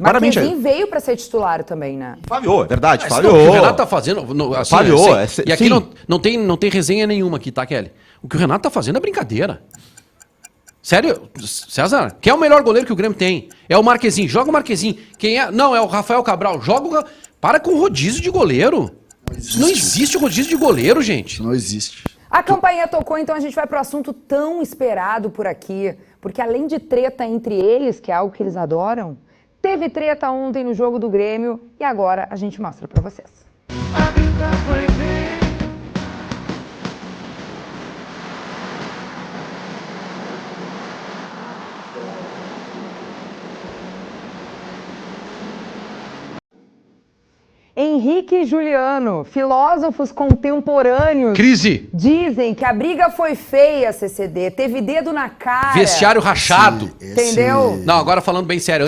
Marquezinho veio pra ser titular também, né? Falhou, é verdade, falhou. O que o Renato tá fazendo... Assim, falhou. E aqui não tem resenha nenhuma aqui, tá, Kelly? O que o Renato tá fazendo é brincadeira. Sério, César, quem é o melhor goleiro que o Grêmio tem? É o Marquezinho, joga o Marquezinho. Quem é? Não, é o Rafael Cabral, joga Para com o rodízio de goleiro. Não existe rodízio de goleiro, gente. Não existe. A campainha tocou, então a gente vai pro assunto tão esperado por aqui. Porque além de treta entre eles, que é algo que eles adoram, teve treta ontem no jogo do Grêmio e agora a gente mostra pra vocês. Henrique e Juliano, filósofos contemporâneos, dizem que a briga foi feia, CCD, teve dedo na cara. Vestiário rachado. Entendeu? Não, agora falando bem sério,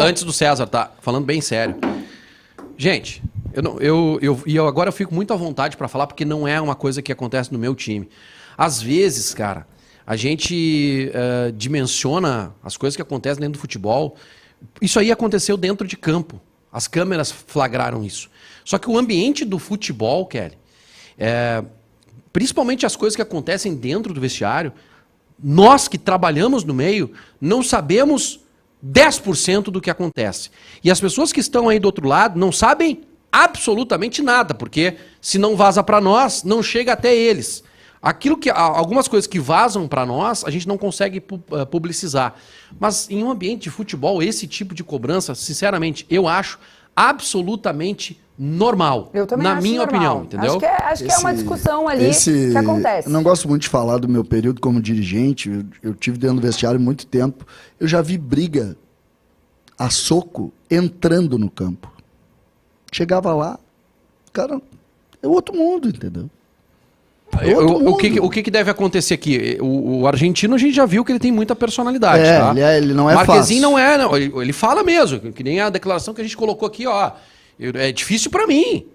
antes do César, tá? Falando bem sério. Gente, agora eu fico muito à vontade pra falar porque não é uma coisa que acontece no meu time. Às vezes, cara, a gente dimensiona as coisas que acontecem dentro do futebol. Isso aí aconteceu dentro de campo. As câmeras flagraram isso. Só que o ambiente do futebol, Kelly, principalmente as coisas que acontecem dentro do vestiário, nós que trabalhamos no meio, não sabemos 10% do que acontece. E as pessoas que estão aí do outro lado não sabem absolutamente nada, porque se não vaza para nós, não chega até eles. Algumas coisas que vazam para nós, a gente não consegue publicizar. Mas em um ambiente de futebol, esse tipo de cobrança, sinceramente, eu acho absolutamente normal. Eu também na acho minha normal. opinião, entendeu? Acho que é uma discussão ali que acontece. Eu não gosto muito de falar do meu período como dirigente. Eu tive dentro do vestiário muito tempo. Eu já vi briga a soco entrando no campo. Chegava lá, cara, é outro mundo, entendeu? O que deve acontecer aqui? O argentino, a gente já viu que ele tem muita personalidade, É, tá? ele não é Marquezinho fácil. não é, não. Ele fala mesmo, que nem a declaração que a gente colocou aqui, ó. É difícil pra mim.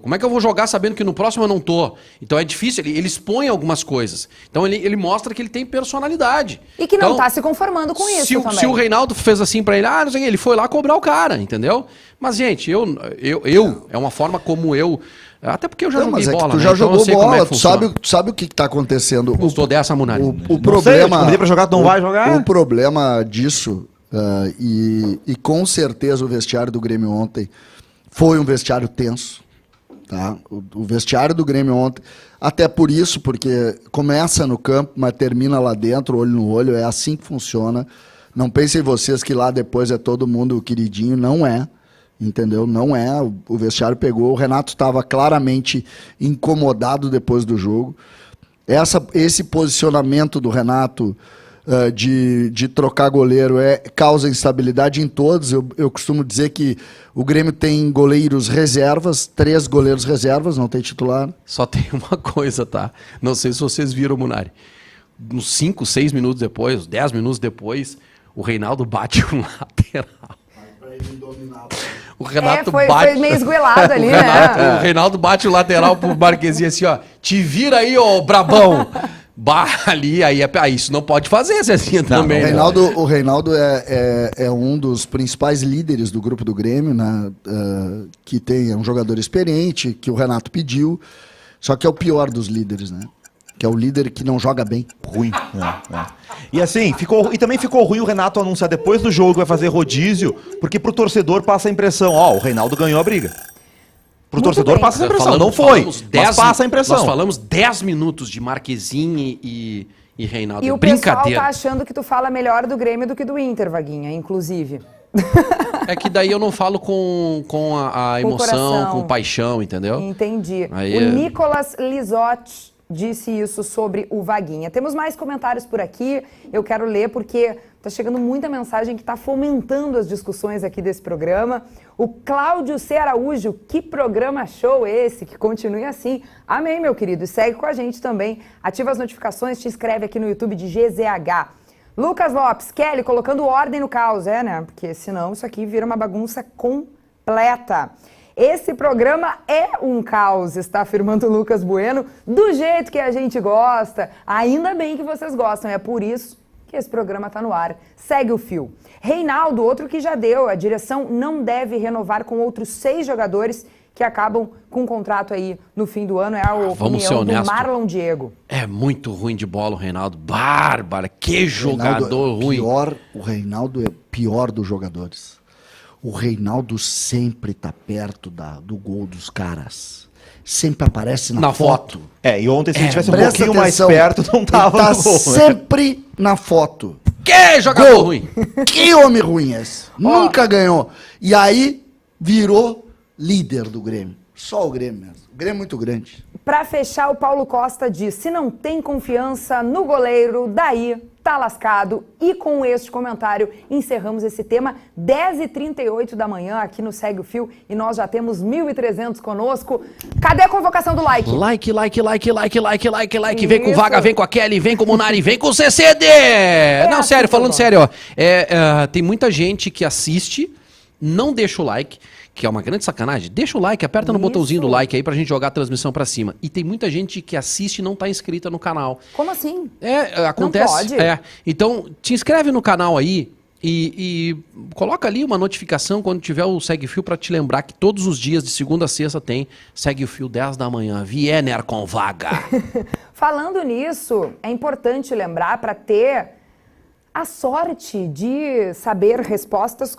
Como é que eu vou jogar sabendo que no próximo eu não tô? Então é difícil, ele expõe algumas coisas. Então ele mostra que ele tem personalidade. E que não então, tá se conformando com isso também. Se o Reinaldo fez assim pra ele, não sei o que, ele foi lá cobrar o cara, entendeu? Mas, gente, é uma forma como eu... Até porque eu já joguei mas é que bola, tu né? já Então eu jogou sei como é bola, que tu funciona. sabe o que tá acontecendo. Gostou dessa, Munari? O Não sei, problema... te convidei pra jogar, tu não vai jogar? O problema disso, e com certeza o vestiário do Grêmio ontem foi um vestiário tenso. Tá? O vestiário do Grêmio ontem, até por isso, porque começa no campo, mas termina lá dentro, olho no olho, é assim que funciona. Não pensem vocês que lá depois é todo mundo queridinho, não é. Entendeu? Não é. O vestiário pegou. O Renato estava claramente incomodado depois do jogo. Esse posicionamento do Renato de trocar goleiro causa instabilidade em todos. Eu costumo dizer que o Grêmio tem goleiros reservas, 3 goleiros reservas, não tem titular. Só tem uma coisa, tá? Não sei se vocês viram, Munari. Uns 5, 6 minutos depois, 10 minutos depois, o Reinaldo bate um lateral. O Renato foi bate. meio esgoelado ali, O Reinaldo bate o lateral pro Marquezinho assim, ó. Te vira aí, ô brabão. Ali, aí isso não pode fazer, Zezinha, também. O Reinaldo é um dos principais líderes do grupo do Grêmio, né? Que é um jogador experiente, que o Renato pediu. Só que é o pior dos líderes, né? Que é o líder que não joga bem. Ruim. E assim, também ficou ruim o Renato anunciar depois do jogo que vai fazer rodízio, porque pro torcedor passa a impressão, o Reinaldo ganhou a briga. Pro Muito torcedor bem. passa a impressão, não foi, mas passa a impressão. Nós falamos 10 minutos de Marquezinho e Reinaldo. E o pessoal Brincadeira. tá achando que tu fala melhor do Grêmio do que do Inter, Vaguinha, inclusive. É que daí eu não falo com a emoção, coração. com paixão, entendeu? Entendi. Aí O é- Nicolas Lisotti disse isso sobre o Vaguinha. Temos mais comentários por aqui, eu quero ler porque tá chegando muita mensagem que tá fomentando as discussões aqui desse programa. O Cláudio C. Araújo, que programa show esse, que continue assim. Amém, meu querido, e segue com a gente também. Ativa as notificações, te inscreve aqui no YouTube de GZH. Lucas Lopes, Kelly, colocando ordem no caos, né? Porque senão isso aqui vira uma bagunça completa. Esse programa é um caos, está afirmando o Lucas Bueno, do jeito que a gente gosta. Ainda bem que vocês gostam, é por isso que esse programa está no ar. Segue o fio. Reinaldo, outro que já deu, a direção não deve renovar com outros 6 jogadores que acabam com um contrato aí no fim do ano. É a Vamos ser opinião do honestos. Marlon Diego. É muito ruim de bola o Reinaldo. Bárbara, que jogador ruim. O Reinaldo é o pior dos jogadores. O Reinaldo sempre tá perto do gol dos caras. Sempre aparece na foto. E ontem se ele tivesse um Presta pouquinho mais atenção, perto, não tava ele tá no gol, né? sempre na foto. Que jogador Gol. ruim. Que homem ruim é esse? Nunca ganhou. E aí virou líder do Grêmio. Só o Grêmio mesmo. O Grêmio é muito grande. Para fechar, o Paulo Costa diz: se não tem confiança no goleiro, daí tá lascado. E com este comentário encerramos esse tema. 10h38 da manhã aqui no Segue o Fio e nós já temos 1.300 conosco. Cadê a convocação do like? Like. Vem com o Isso. Vaga, vem com a Kelly, vem com o Munari, vem com o CCD! Não, assim sério, que falando eu sério, ó. Tem muita gente que assiste, não deixa o like, que é uma grande sacanagem. Deixa o like, aperta no Isso. botãozinho do like aí pra gente jogar a transmissão pra cima. E tem muita gente que assiste e não tá inscrita no canal. Como assim? Acontece. Não pode? Então, te inscreve no canal aí e coloca ali uma notificação quando tiver o Segue Fio pra te lembrar que todos os dias, de segunda a sexta, tem Segue o Fio 10 da manhã. Viener com Vaga. Falando nisso, é importante lembrar para ter a sorte de saber respostas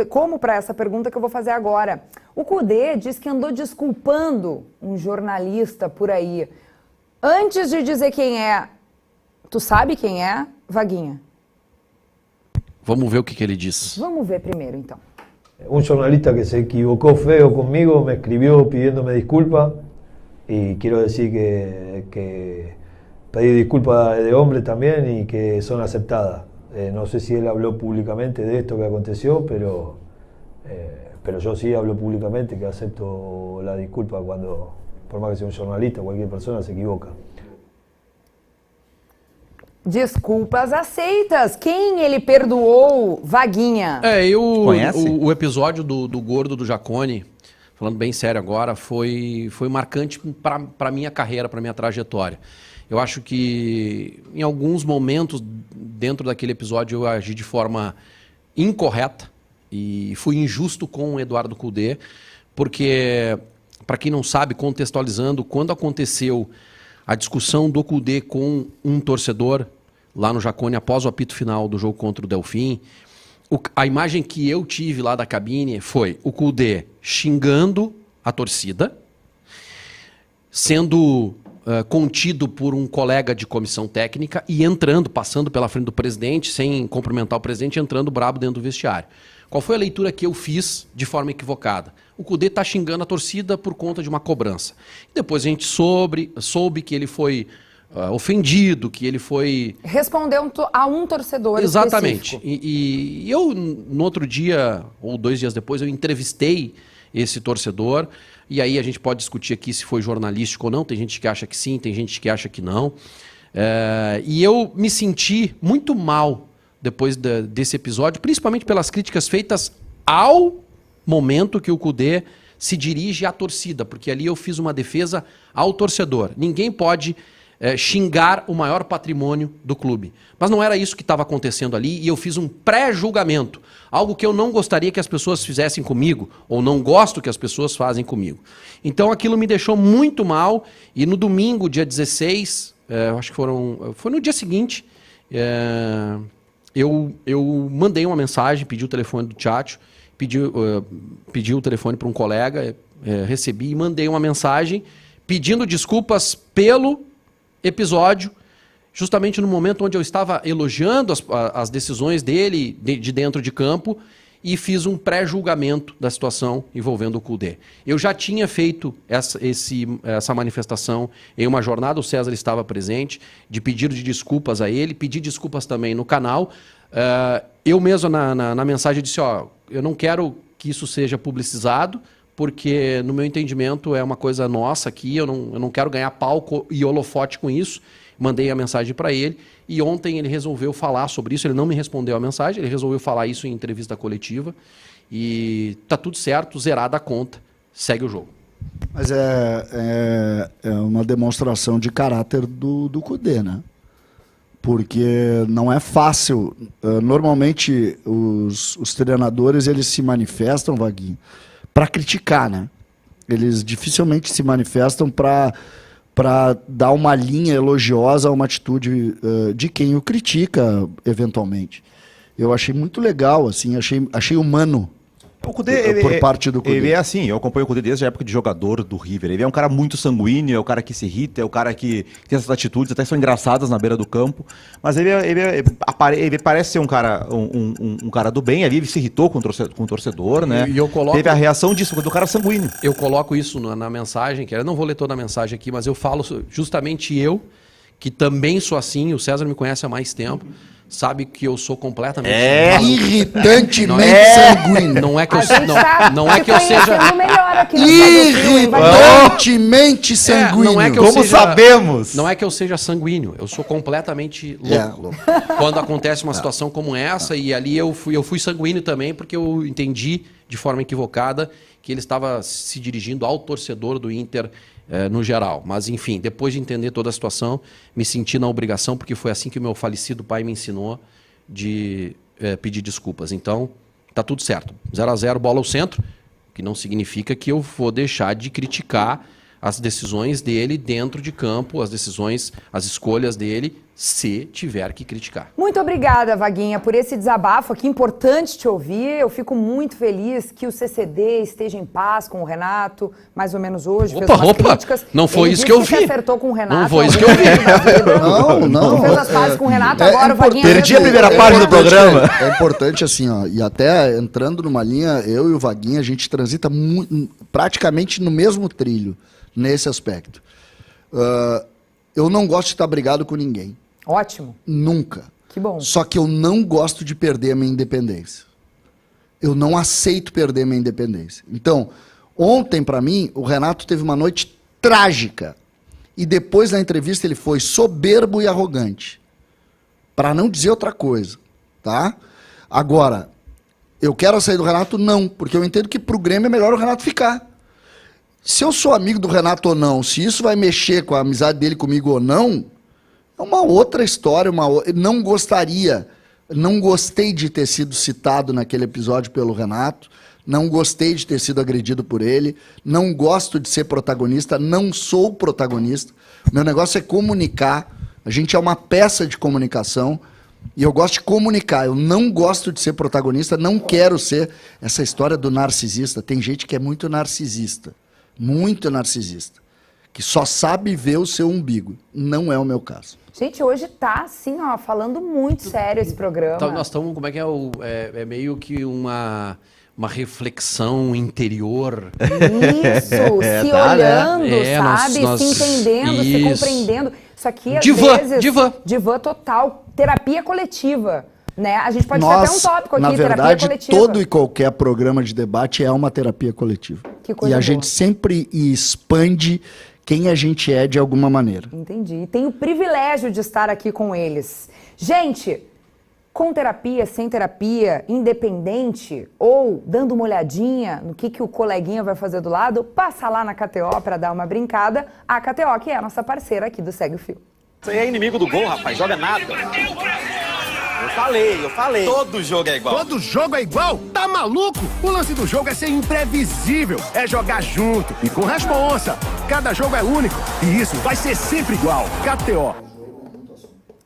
como para essa pergunta que eu vou fazer agora. O Kudê diz que andou desculpando um jornalista por aí. Antes de dizer quem é, tu sabe quem é, Vaguinha? Vamos ver o que ele diz. Vamos ver primeiro, então. Un jornalista que se equivocó feo conmigo me escribió pidiéndome disculpas y quiero decir que pedí disculpas de hombre también y que son aceptadas. No sé si él habló públicamente de esto que aconteció, pero yo sí hablo públicamente que acepto la disculpa por más que sea un jornalista, cualquier persona se equivoca. Desculpas aceitas. Quem ele perdoou, Vaguinha? O episódio do gordo do Jacone, falando bem sério agora, foi marcante para minha carreira, para minha trajetória. Eu acho que em alguns momentos dentro daquele episódio eu agi de forma incorreta e fui injusto com o Eduardo Cudê, porque, para quem não sabe, contextualizando, quando aconteceu a discussão do Cudê com um torcedor lá no Jacone após o apito final do jogo contra o Delfim, a imagem que eu tive lá da cabine foi o Cudê xingando a torcida, sendo contido por um colega de comissão técnica e passando pela frente do presidente, sem cumprimentar o presidente, entrando brabo dentro do vestiário. Qual foi a leitura que eu fiz de forma equivocada? O Cudê está xingando a torcida por conta de uma cobrança. Depois a gente soube que ele foi ofendido, que ele foi... Respondeu a um torcedor Exatamente. específico. E eu, no outro dia, ou 2 dias depois, eu entrevistei esse torcedor, e aí a gente pode discutir aqui se foi jornalístico ou não, tem gente que acha que sim, tem gente que acha que não. E eu me senti muito mal depois desse episódio, principalmente pelas críticas feitas ao momento que o Cudê se dirige à torcida, porque ali eu fiz uma defesa ao torcedor. Ninguém pode xingar o maior patrimônio do clube. Mas não era isso que estava acontecendo ali e eu fiz um pré-julgamento, algo que eu não gostaria que as pessoas fizessem comigo, ou não gosto que as pessoas fazem comigo. Então aquilo me deixou muito mal e no domingo, dia 16, acho que foi no dia seguinte, eu mandei uma mensagem, pedi o telefone do Tchatcho, pedi o telefone para um colega, recebi e mandei uma mensagem pedindo desculpas pelo episódio, justamente no momento onde eu estava elogiando as decisões dele de dentro de campo e fiz um pré-julgamento da situação envolvendo o Cudê. Eu já tinha feito essa manifestação em uma jornada, o César estava presente, de pedido de desculpas a ele, pedi desculpas também no canal. Eu mesmo na mensagem disse, eu não quero que isso seja publicizado, porque no meu entendimento é uma coisa nossa aqui, eu não quero ganhar palco e holofote com isso. Mandei a mensagem para ele e ontem ele resolveu falar sobre isso, ele não me respondeu a mensagem, ele resolveu falar isso em entrevista coletiva e tá tudo certo, zerada a conta, segue o jogo. Mas é uma demonstração de caráter do Cudê, né? Porque não é fácil. Normalmente os treinadores eles se manifestam, Vaguinho, para criticar, né? Eles dificilmente se manifestam para dar uma linha elogiosa a uma atitude de quem o critica, eventualmente. Eu achei muito legal, assim, achei humano. O Cudê, por parte do Cudê. Ele é assim, eu acompanho o Cudê desde a época de jogador do River. Ele é um cara muito sanguíneo, é o cara que se irrita, é o cara que tem essas atitudes, até são engraçadas na beira do campo. Mas ele parece ser um cara, um cara do bem, ali ele se irritou com o torcedor, né? E eu coloco... Teve a reação disso, do cara sanguíneo. Eu coloco isso na mensagem, que eu não vou ler toda a mensagem aqui, mas eu falo justamente eu, que também sou assim, o César me conhece há mais tempo, sabe que eu sou completamente irritantemente sanguíneo. Não é que eu seja melhor aqui irritantemente sanguíneo. Não é que eu Como sabemos? Não é que eu seja sanguíneo, eu sou completamente louco. Quando acontece uma situação como essa, e ali eu fui sanguíneo também, porque eu entendi de forma equivocada que ele estava se dirigindo ao torcedor do Inter no geral. Mas, enfim, depois de entender toda a situação, me senti na obrigação, porque foi assim que o meu falecido pai me ensinou, de pedir desculpas. Então, tá tudo certo. 0-0, bola ao centro, que não significa que eu vou deixar de criticar as decisões dele dentro de campo, as escolhas dele, se tiver que criticar. Muito obrigada, Vaguinha, por esse desabafo aqui, importante te ouvir. Eu fico muito feliz que o CCD esteja em paz com o Renato, mais ou menos hoje. Críticas. Não foi isso que eu vi. Ele acertou com o Renato. Não foi isso que eu vi. Não. Fez as pazes com o Renato, agora o Vaguinha... Perdi a primeira parte do programa. É importante assim, e até entrando numa linha, eu e o Vaguinha, a gente transita praticamente no mesmo trilho, nesse aspecto. Eu não gosto de estar brigado com ninguém. Ótimo. Nunca. Que bom. Só que eu não gosto de perder a minha independência. Eu não aceito perder a minha independência. Então, ontem, para mim, o Renato teve uma noite trágica. E depois na entrevista ele foi soberbo e arrogante. Para não dizer outra coisa, tá? Agora, eu quero sair do Renato? Não, porque eu entendo que pro Grêmio é melhor o Renato ficar. Se eu sou amigo do Renato ou não, se isso vai mexer com a amizade dele comigo ou não, é uma outra história. Não gostei de ter sido citado naquele episódio pelo Renato, não gostei de ter sido agredido por ele, não gosto de ser protagonista, não sou protagonista. Meu negócio é comunicar, a gente é uma peça de comunicação e eu gosto de comunicar, eu não gosto de ser protagonista, não quero ser essa história do narcisista. Tem gente que é muito narcisista, que só sabe ver o seu umbigo. Não é o meu caso. Gente, hoje tá assim, ó, falando muito sério esse programa. Então, nós estamos, como é que é? É meio que uma reflexão interior. Isso, se olhando, sabe? Se entendendo, se compreendendo. Isso aqui, às vezes... Divã total. Terapia coletiva. Né? A gente pode ter até um tópico aqui, na verdade, terapia coletiva. todo e qualquer programa de debate é uma terapia coletiva. Que coisa e a boa. gente sempre expande quem a gente é de alguma maneira. Entendi. E tenho o privilégio de estar aqui com eles. Gente, com terapia, sem terapia, independente ou dando uma olhadinha no que o coleguinha vai fazer do lado, passa lá na KTO para dar uma brincada. A KTO, que é a nossa parceira aqui do Segue o Fio. Você é inimigo do gol, rapaz. Joga nada. Eu falei. Todo jogo é igual. Todo jogo é igual? Tá maluco? O lance do jogo é ser imprevisível. É jogar junto e com responsa. Cada jogo é único e isso vai ser sempre igual. KTO.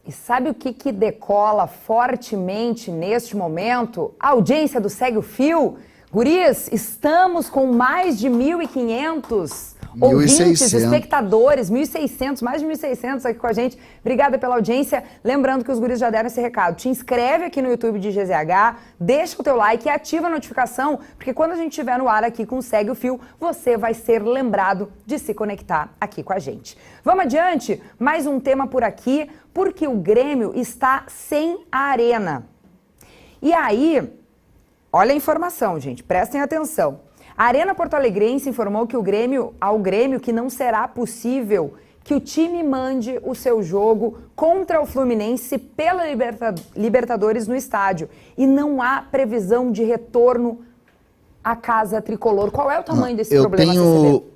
E sabe o que decola fortemente neste momento? A audiência do Segue o Fio. Guris, estamos com mais de 1.500 ouvintes, espectadores, 1.600, mais de 1.600 aqui com a gente. Obrigada pela audiência. Lembrando que os guris já deram esse recado. Te inscreve aqui no YouTube de GZH, deixa o teu like e ativa a notificação, porque quando a gente estiver no ar aqui com o Segue o Fio, você vai ser lembrado de se conectar aqui com a gente. Vamos adiante? Mais um tema por aqui, porque o Grêmio está sem a Arena. E aí, olha a informação, gente, prestem atenção. A Arena Porto Alegrense informou que ao Grêmio que não será possível que o time mande o seu jogo contra o Fluminense pela Libertadores no estádio. E não há previsão de retorno à casa tricolor. Qual é o tamanho desse problema?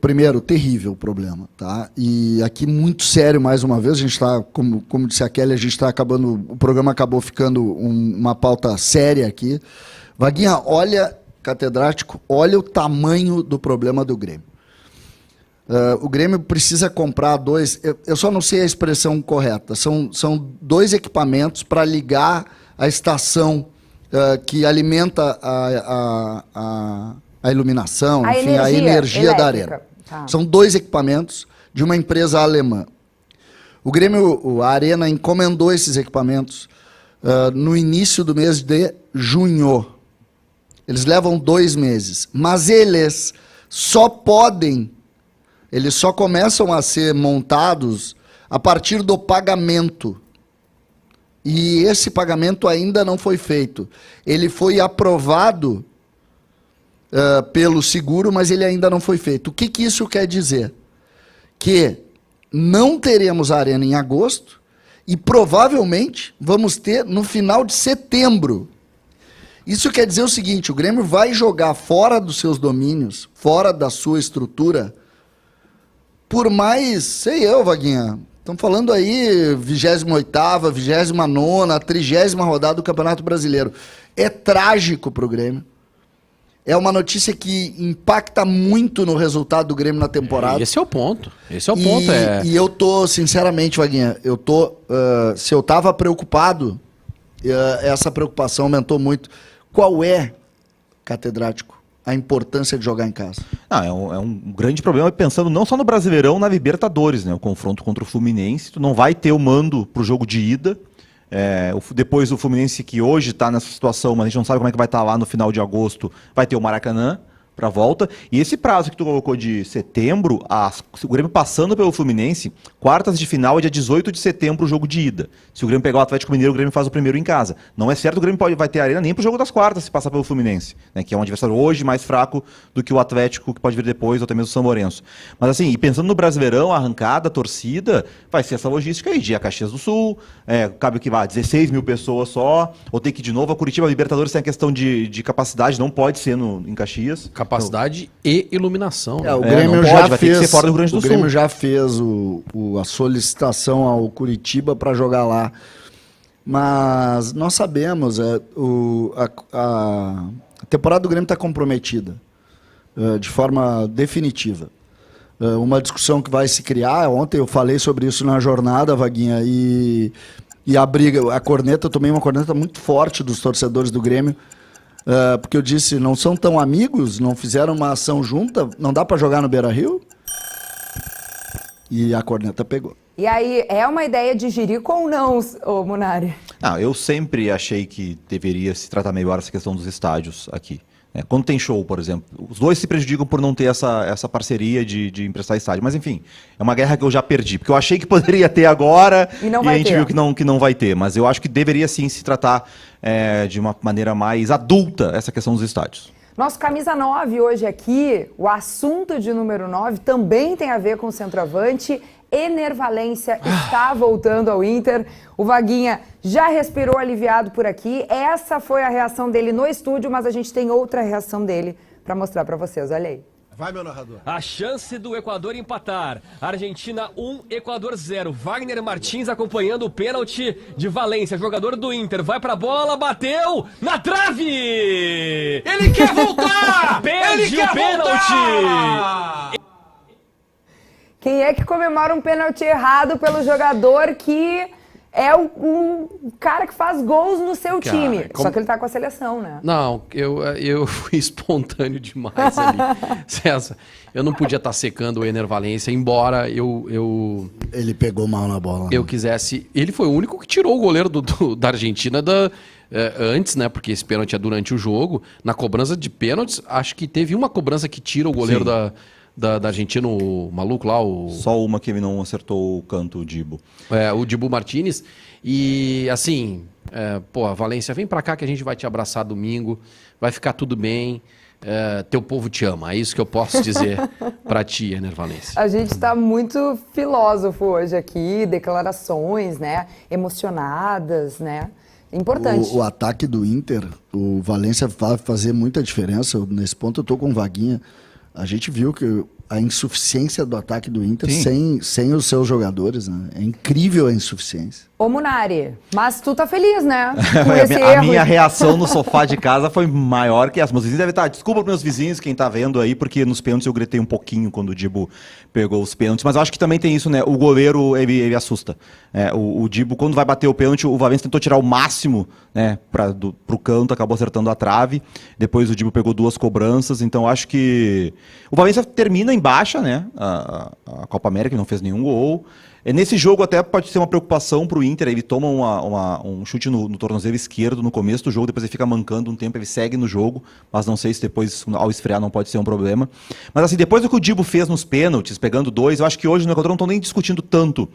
Primeiro, terrível problema, tá? E aqui muito sério, mais uma vez, a gente está, como disse a Kelly, a gente está acabando, o programa acabou ficando uma pauta séria aqui. Vaguinha, olha... Catedrático, olha o tamanho do problema do Grêmio. O Grêmio precisa comprar eu só não sei a expressão correta, são 2 equipamentos para ligar a estação que alimenta a iluminação, a energia da Arena. Tá. São 2 equipamentos de uma empresa alemã. O Grêmio, a Arena, encomendou esses equipamentos no início do mês de junho. Eles levam 2 meses, mas eles só começam a ser montados a partir do pagamento. E esse pagamento ainda não foi feito. Ele foi aprovado pelo seguro, mas ele ainda não foi feito. O que isso quer dizer? Que não teremos a Arena em agosto e provavelmente vamos ter no final de setembro. Isso quer dizer o seguinte, o Grêmio vai jogar fora dos seus domínios, fora da sua estrutura, por mais, Vaguinha, estamos falando aí 28ª, 29ª, 30ª rodada do Campeonato Brasileiro. É trágico para o Grêmio. É uma notícia que impacta muito no resultado do Grêmio na temporada. Esse é o ponto. E eu tô, sinceramente, Vaguinha, se eu tava preocupado, essa preocupação aumentou muito. Qual é, catedrático, a importância de jogar em casa? É um grande problema, pensando não só no Brasileirão, na Libertadores, né? O confronto contra o Fluminense, tu não vai ter o mando pro jogo de ida. Depois o Fluminense, que hoje está nessa situação, mas a gente não sabe como é que vai estar lá no final de agosto, vai ter o Maracanã. para a volta. E esse prazo que tu colocou de setembro, o Grêmio passando pelo Fluminense, quartas de final é dia 18 de setembro o jogo de ida. Se o Grêmio pegar o Atlético Mineiro, o Grêmio faz o primeiro em casa. Não é certo que o Grêmio vai ter arena nem pro jogo das quartas se passar pelo Fluminense, né, que é um adversário hoje mais fraco do que o Atlético, que pode vir depois, ou até mesmo o São Lourenço. Mas assim, e pensando no Brasileirão, a arrancada, a torcida, vai ser essa logística aí, de ir a Caxias do Sul, cabe o que vai, 16 mil pessoas só, ou tem que ir de novo a Curitiba. A Libertadores tem a questão de capacidade, não pode ser em Caxias. Capacidade e iluminação. O Grêmio vai ter que ser fora do Rio Grande do Sul. O Grêmio já fez a solicitação ao Curitiba para jogar lá. Mas nós sabemos, a temporada do Grêmio está comprometida de forma definitiva. Uma discussão que vai se criar, ontem eu falei sobre isso na jornada, Vaguinha, e a briga, eu tomei uma corneta muito forte dos torcedores do Grêmio, porque eu disse, não são tão amigos, não fizeram uma ação junta, não dá para jogar no Beira-Rio? E a corneta pegou. E aí, é uma ideia de Jerico ou não, Munari? Eu sempre achei que deveria se tratar melhor essa questão dos estádios aqui. Quando tem show, por exemplo, os dois se prejudicam por não ter essa parceria de emprestar estádio. Mas enfim, é uma guerra que eu já perdi, porque eu achei que poderia ter agora e a gente viu que não vai ter. Mas eu acho que deveria sim se tratar de uma maneira mais adulta essa questão dos estádios. Nosso camisa 9 hoje aqui, o assunto de número 9 também tem a ver com o centroavante. Ener Valencia está voltando ao Inter. O Vaguinha já respirou aliviado por aqui. Essa foi a reação dele no estúdio, mas a gente tem outra reação dele para mostrar para vocês. Olha aí. Vai, meu narrador. A chance do Equador empatar. Argentina 1, Equador 0. Wagner Martins acompanhando o pênalti de Valência. Jogador do Inter. Vai pra bola, bateu na trave! Ele quer voltar! Perde o pênalti! Quem é que comemora um pênalti errado pelo jogador que é o cara que faz gols no seu time? Só que ele tá com a seleção, né? Não, eu fui espontâneo demais ali. César, eu não podia estar secando o Ener Valencia, embora Ele pegou mal na bola. Eu quisesse... Ele foi o único que tirou o goleiro da Argentina antes, né? Porque esse pênalti é durante o jogo. Na cobrança de pênaltis, acho que teve uma cobrança que tira o goleiro da Argentina, o maluco lá, Só uma que ele não acertou o canto, o Dibu. O Dibu Martínez. E assim, a Valência, vem pra cá que a gente vai te abraçar domingo, vai ficar tudo bem, teu povo te ama. É isso que eu posso dizer pra ti, Ener Valencia. A gente tá muito filósofo hoje aqui, declarações, né, emocionadas, né, importante. O ataque do Inter, o Valencia vai fazer muita diferença, nesse ponto eu tô com o Vaguinha. A gente viu que a insuficiência do ataque do Inter sem os seus jogadores, né? É incrível a insuficiência. Ô Munari, mas tu tá feliz, né? Com esse a erro. minha reação no sofá de casa foi maior que essa. Meus vizinhos devem estar... Desculpa para meus vizinhos, quem tá vendo aí, porque nos pênaltis eu gritei um pouquinho quando o Dibu pegou os pênaltis. Mas eu acho que também tem isso, né? O goleiro, ele assusta. O Dibu, quando vai bater o pênalti, o Valencia tentou tirar o máximo, né, pro canto, acabou acertando a trave. Depois o Dibu pegou 2 cobranças. Então eu acho que... O Valencia termina em baixa, né? A Copa América, não fez nenhum gol. Nesse jogo até pode ser uma preocupação pro Inter, ele toma um chute no tornozelo esquerdo no começo do jogo, depois ele fica mancando um tempo, ele segue no jogo, mas não sei se depois, ao esfriar, não pode ser um problema. Mas assim, depois do que o Dibu fez nos pênaltis, pegando 2, eu acho que hoje no Equador não estão nem discutindo tanto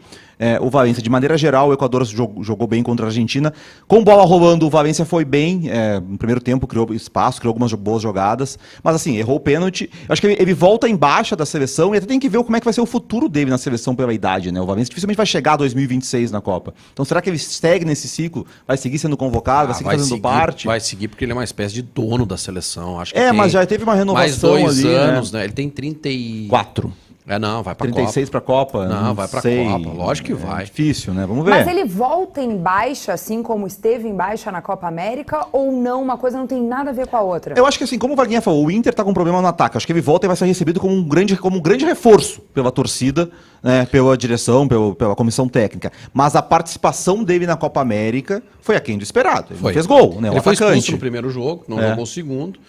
o Valencia. De maneira geral, o Equador jogou bem contra a Argentina. Com bola rolando, o Valencia foi bem, no primeiro tempo criou espaço, criou algumas boas jogadas, mas assim, errou o pênalti. Eu acho que ele volta em baixa da seleção e até tem que ver como é que vai ser o futuro dele na seleção pela idade, né? O Valencia dificilmente vai chegar a 2026 na Copa. Então será que ele segue nesse ciclo? Vai seguir sendo convocado? Vai seguir fazendo parte? Vai seguir porque ele é uma espécie de dono da seleção. Acho que mas já teve uma renovação mais 2 ali, anos, né? Ele tem 34. Não, vai pra 36 Copa. Pra Copa? Não, vai pra Copa. Lógico que vai. Difícil, né? Vamos ver. Mas ele volta em baixa, assim como esteve em baixa na Copa América, ou não? Uma coisa não tem nada a ver com a outra? Eu acho que assim, como o Vaguinha falou, o Inter tá com um problema no ataque. Acho que ele volta e vai ser recebido como um grande reforço pela torcida, né, pela direção, pela comissão técnica. Mas a participação dele na Copa América foi aquém do esperado. Ele fez gol, né? Ele foi expulso no primeiro jogo, não jogou o segundo.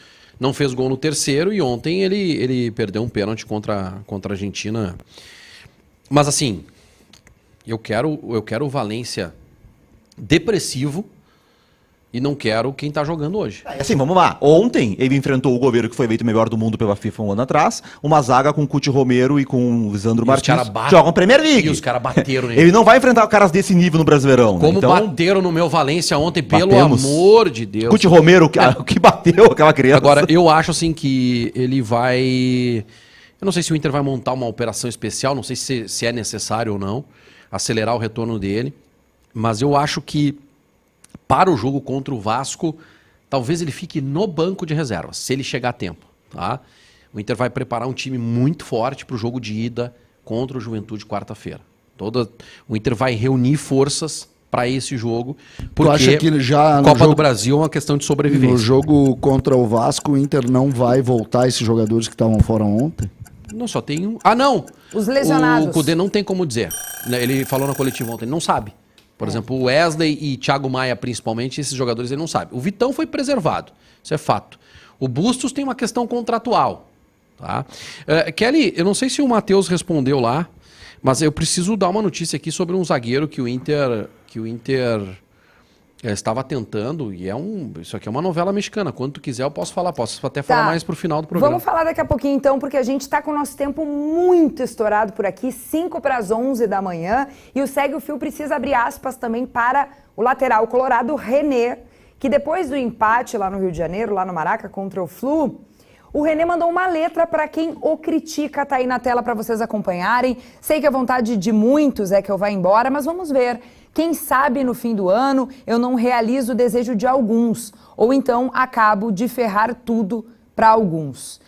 Não fez gol no terceiro e ontem ele perdeu um pênalti contra a Argentina. Mas assim, eu quero o Valencia depressivo E não quero quem tá jogando hoje. Assim, vamos lá. Ontem ele enfrentou o goleiro que foi eleito melhor do mundo pela FIFA um ano atrás, uma zaga com Cuti Romero e com o Lisandro Martins. Jogam Premier League. E os caras bateram nele. Ele não vai enfrentar caras desse nível no Brasileirão. Como então, bateram no meu Valência ontem, pelo batemos. amor de Deus. Cuti Romero, o que bateu aquela criança. Agora, eu acho assim que ele vai... Eu não sei se o Inter vai montar uma operação especial, não sei se é necessário ou não, acelerar o retorno dele, mas eu acho que para o jogo contra o Vasco, talvez ele fique no banco de reservas, se ele chegar a tempo, tá? O Inter vai preparar um time muito forte para o jogo de ida contra o Juventude quarta-feira. O Inter vai reunir forças para esse jogo, porque acha que já a Copa do Brasil é uma questão de sobrevivência. No jogo contra o Vasco, o Inter não vai voltar esses jogadores que estavam fora ontem? Não, só tem um... Ah, não! Os lesionados. O Cudê não tem como dizer. Ele falou na coletiva ontem, ele não sabe. Por exemplo, o Wesley e Thiago Maia, principalmente, esses jogadores ele não sabe. O Vitão foi preservado, isso é fato. O Bustos tem uma questão contratual. Tá? Kelly, eu não sei se o Matheus respondeu lá, mas eu preciso dar uma notícia aqui sobre um zagueiro que o Inter estava tentando, e isso aqui é uma novela mexicana. Quando tu quiser eu posso falar, posso até falar mais pro final do programa. Vamos falar daqui a pouquinho então, porque a gente está com o nosso tempo muito estourado por aqui, 5:11 da manhã, e o Segue o Fio precisa abrir aspas também para o lateral colorado René, que depois do empate lá no Rio de Janeiro, lá no Maraca, contra o Flu, o René mandou uma letra para quem o critica, tá aí na tela para vocês acompanharem. Sei que a vontade de muitos é que eu vá embora, mas vamos ver. Quem sabe no fim do ano eu não realizo o desejo de alguns, ou então acabo de ferrar tudo para alguns.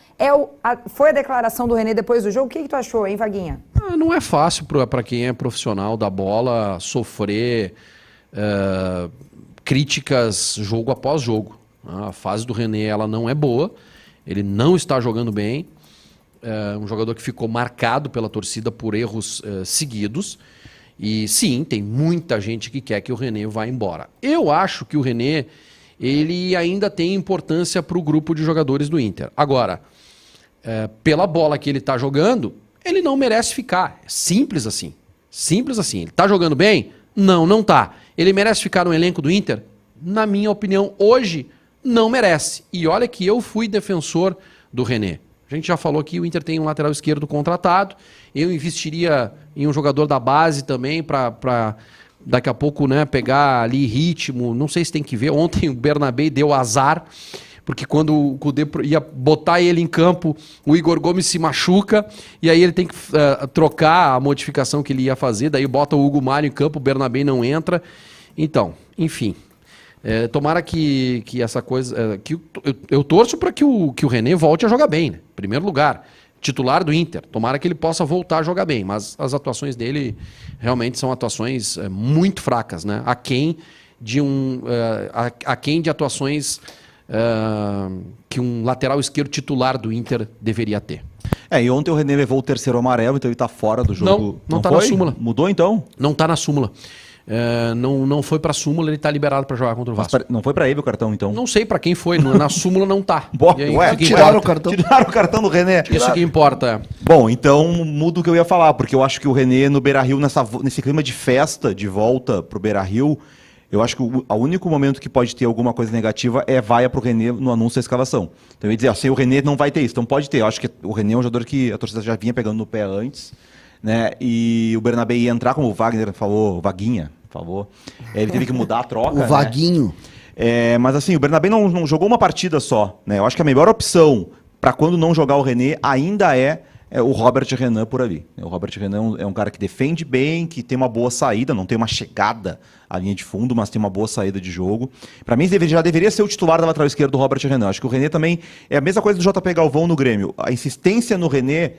Foi a declaração do René depois do jogo? O que tu achou, hein, Vaguinha? Não é fácil para quem é profissional da bola sofrer críticas jogo após jogo. A fase do René ela não é boa, ele não está jogando bem, é um jogador que ficou marcado pela torcida por erros seguidos. E sim, tem muita gente que quer que o René vá embora. Eu acho que o René ele ainda tem importância para o grupo de jogadores do Inter. Agora, pela bola que ele está jogando, ele não merece ficar. Simples assim. Simples assim. Ele está jogando bem? Não, não está. Ele merece ficar no elenco do Inter? Na minha opinião, hoje, não merece. E olha que eu fui defensor do René. A gente já falou que o Inter tem um lateral esquerdo contratado. Eu investiria em um jogador da base também para daqui a pouco, né, pegar ali ritmo. Não sei se tem que ver. Ontem o Bernabé deu azar, porque quando o Cudê ia botar ele em campo, o Igor Gomes se machuca e aí ele tem que trocar a modificação que ele ia fazer. Daí bota o Hugo Mário em campo, o Bernabé não entra. Então, enfim... tomara que essa coisa... eu torço para que o René volte a jogar bem, né? Em primeiro lugar, titular do Inter. Tomara que ele possa voltar a jogar bem, mas as atuações dele realmente são atuações muito fracas, né? Aquém de atuações que um lateral esquerdo titular do Inter deveria ter. E ontem o René levou o terceiro amarelo, então ele tá fora do jogo. Não tá na súmula. Mudou então? Não tá na súmula. Não foi pra súmula, ele tá liberado pra jogar contra o Vasco. Não foi pra ele o cartão, então? Não sei pra quem foi, na súmula não tá. Tiraram o cartão. Tiraram o cartão do René. Isso que importa. Bom, então muda o que eu ia falar, porque eu acho que o René no Beira-Rio, nesse clima de festa, de volta pro Beira-Rio, eu acho que o único momento que pode ter alguma coisa negativa é vaia pro René no anúncio da escalação. Então eu ia dizer, assim, o René não vai ter isso, então pode ter. Eu acho que o René é um jogador que a torcida já vinha pegando no pé antes, né? E o Bernabé ia entrar, como o Wagner falou, Vaguinha, por favor. Ele teve que mudar a troca. O Vaguinho. Né? Mas assim, o Bernabé não jogou uma partida só, né? Eu acho que a melhor opção para quando não jogar o René ainda é o Robert Renan por ali. O Robert Renan é um cara que defende bem, que tem uma boa saída, não tem uma chegada à linha de fundo, mas tem uma boa saída de jogo. Para mim, já deveria ser o titular da lateral esquerda do Robert Renan. Acho que o René também é a mesma coisa do JP Galvão no Grêmio. A insistência no René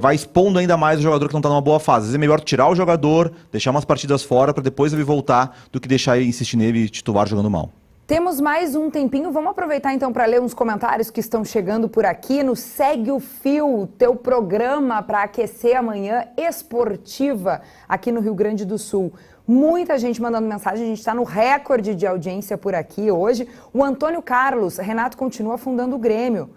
vai expondo ainda mais o jogador que não está numa boa fase. Às vezes é melhor tirar o jogador, deixar umas partidas fora para depois ele voltar, do que deixar ele insistir nele titular jogando mal. Temos mais um tempinho, vamos aproveitar então para ler uns comentários que estão chegando por aqui no Segue o Fio, teu programa para aquecer a manhã esportiva aqui no Rio Grande do Sul. Muita gente mandando mensagem, a gente está no recorde de audiência por aqui hoje. O Antônio Carlos, Renato continua afundando o Grêmio,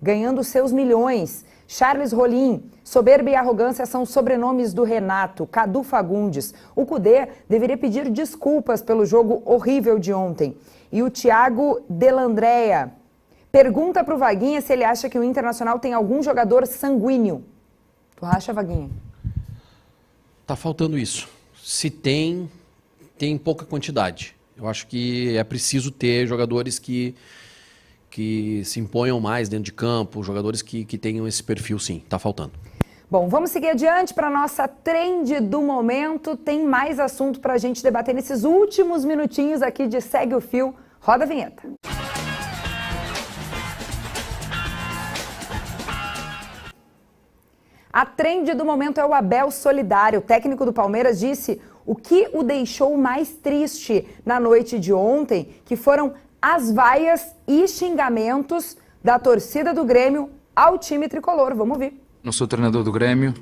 ganhando seus milhões. Charles Rolim, soberba e arrogância são sobrenomes do Renato. Cadu Fagundes, o Cudê deveria pedir desculpas pelo jogo horrível de ontem. E o Thiago Delandrea pergunta pro Vaguinha se ele acha que o Internacional tem algum jogador sanguíneo. Tu acha, Vaguinha? Tá faltando isso. Se tem pouca quantidade. Eu acho que é preciso ter jogadores que se imponham mais dentro de campo, jogadores que tenham esse perfil, sim. Tá faltando. Bom, vamos seguir adiante para a nossa trend do momento. Tem mais assunto para a gente debater nesses últimos minutinhos aqui de Segue o Fio. Roda a vinheta. A trend do momento é o Abel Solidário. O técnico do Palmeiras disse o que o deixou mais triste na noite de ontem, que foram as vaias e xingamentos da torcida do Grêmio ao time tricolor. Vamos ouvir. Não sou treinador do Grêmio,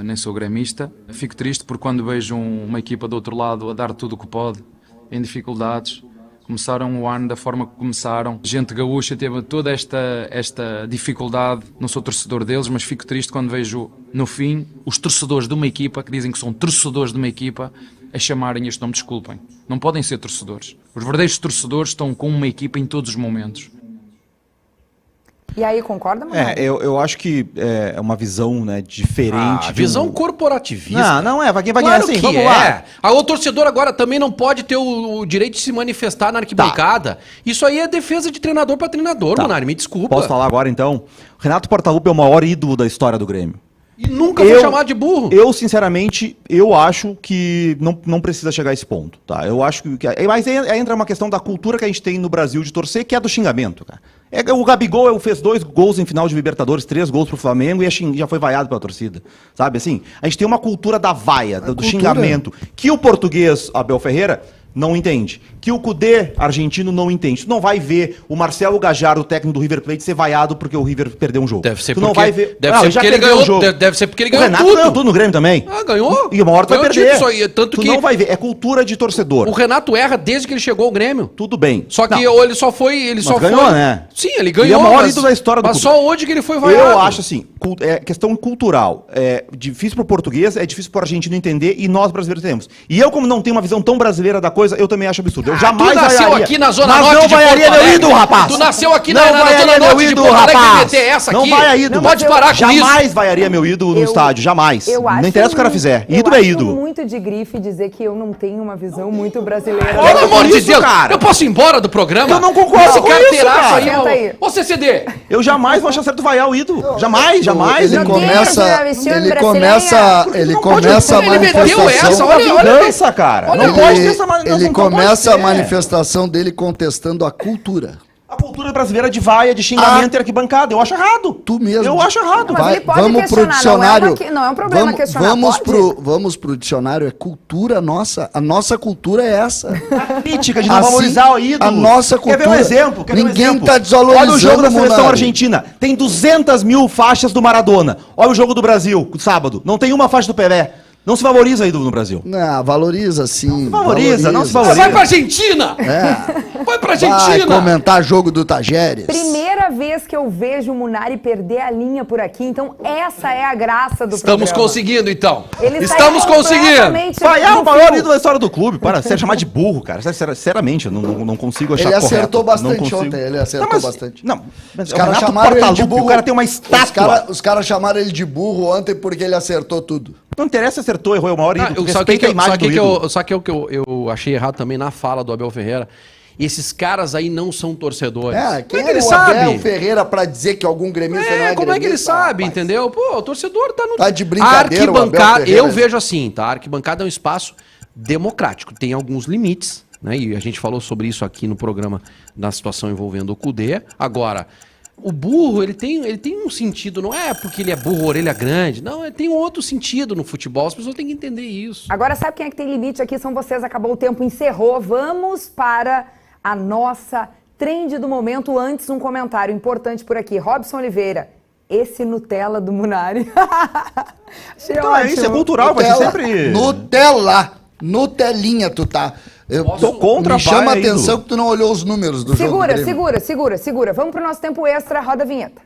nem sou gremista. Fico triste porque quando vejo uma equipa do outro lado a dar tudo o que pode, em dificuldades, começaram o ano da forma que começaram. Gente gaúcha teve toda esta dificuldade. Não sou torcedor deles, mas fico triste quando vejo, no fim, os torcedores de uma equipa, que dizem que são torcedores de uma equipa, a chamarem este nome. Desculpem. Não podem ser torcedores. Os verdadeiros torcedores estão com uma equipa em todos os momentos. E aí, concorda, Manuel? Eu acho que é uma visão, né, diferente. Visão corporativista. Não é, Vaguinha, claro assim, que vamos lá. O torcedor agora também não pode ter o direito de se manifestar na arquibancada. Isso aí é defesa de treinador para treinador, Munari, me desculpa. Posso falar agora, então? Renato Portaluppi é o maior ídolo da história do Grêmio. E nunca foi chamado de burro. Eu, sinceramente, acho que não precisa chegar a esse ponto, tá? Eu acho que... Mas aí entra uma questão da cultura que a gente tem no Brasil de torcer, que é do xingamento, cara. O Gabigol fez 2 gols em final de Libertadores, 3 gols pro Flamengo e já foi vaiado pela torcida, sabe? Assim, a gente tem uma cultura da vaia, do xingamento, que o português, Abel Ferreira, não entende. Que o Cudê argentino não entende. Tu não vai ver o Marcelo Gajardo, o técnico do River Plate, ser vaiado porque o River perdeu um jogo. Deve ser tu porque, não vai ver... deve ser porque ele ganhou. Deve ser porque ele ganhou Renato tudo. ganhou tudo no Grêmio também. Ganhou. E uma hora tu vai perder. Isso aí, tanto tu que não vai ver. É cultura de torcedor. O Renato erra desde que ele chegou ao Grêmio. Tudo bem. Só que ele só foi... ganhou, né? Sim, ele ganhou. Ele é o maior ídolo da história do clube. Mas só hoje que ele foi vaiado. Eu acho assim, questão cultural. É difícil pro português, é difícil pro argentino entender e nós brasileiros temos. E eu, como não tenho uma visão tão brasileira da coisa, eu também acho absurdo. Eu jamais nasceu aqui na Zona Mas Norte não de Porto vaiaria Alegre. meu ídolo, rapaz. Tu nasceu aqui não na Zona vaiaria Norte meu de ídolo, Porto Alegre rapaz. meter essa Não aqui. vai a ídolo. Pode parar com isso. Jamais vaiaria meu ídolo no estádio, jamais. Não interessa o que o cara fizer. Ídolo é ídolo. Eu acho muito de grife dizer que eu não tenho uma visão muito brasileira. Pelo amor de Deus, cara. Eu posso ir embora do programa? Eu não concordo Esse com isso, cara. aí. Ô, CCD. Eu jamais vou achar certo vaiar o ídolo. Jamais. Ele começa a manifestação. Vingança, cara. Não pode ter essa manifestação. Ele começa a manifestação dele contestando a cultura. A cultura brasileira de vaia, de xingamento e arquibancada. Eu acho errado. Tu mesmo. Eu acho errado. Mas ele pode vamos pro dicionário. Não é um problema questionar. Vamos pro dicionário. É cultura nossa. A nossa cultura é essa. A crítica de não valorizar o ídolo. A nossa cultura. Quer ver um exemplo? Ninguém tá desvalorizando. Olha o jogo da seleção argentina. Tem 200 mil faixas do Maradona. Olha o jogo do Brasil, sábado. Não tem uma faixa do Pelé. Não se valoriza ídolo no Brasil. Não, valoriza sim. Não se valoriza. Vai pra Argentina! Vai pra Argentina! Vai comentar jogo do Tajeres. Primeira vez que eu vejo o Munari perder a linha por aqui, então essa é a graça do programa. Estamos conseguindo, então. Estamos conseguindo. Vaiar o maior ídolo da história do clube. Para, você chamar de burro, cara. Sinceramente, eu não consigo achar correto. Ele acertou bastante ontem. Ele acertou bastante. Não, mas os caras chamaram ele de burro. O cara tem uma estátua. Os caras chamaram ele de burro ontem porque ele acertou tudo. Não interessa, acertou, errou, é o maior ídolo. Respeita a imagem do ídolo. Só que o que eu achei errado também na fala do Abel Ferreira. Esses caras aí não são torcedores. Quem é o Abel Ferreira pra dizer que algum gremista não é gremista? Como é que ele sabe, entendeu? Pô, o torcedor tá no... Tá de brincadeira, arquibancada, eu vejo assim, tá? A arquibancada é um espaço democrático. Tem alguns limites, né? E a gente falou sobre isso aqui no programa na situação envolvendo o Cudê. Agora... O burro, ele tem um sentido, não é porque ele é burro, orelha grande, não, ele tem um outro sentido no futebol, as pessoas têm que entender isso. Agora, sabe quem é que tem limite aqui? São vocês, acabou o tempo, encerrou. Vamos para a nossa trend do momento. Antes, um comentário importante por aqui. Robson Oliveira, esse Nutella do Munari. Achei então ótimo. Isso é cultural, vai ser sempre... Nutelinha tu tá. Eu tô contra me chama a atenção que tu não olhou os números do jogo. Segura. Vamos pro nosso tempo extra, roda a vinheta.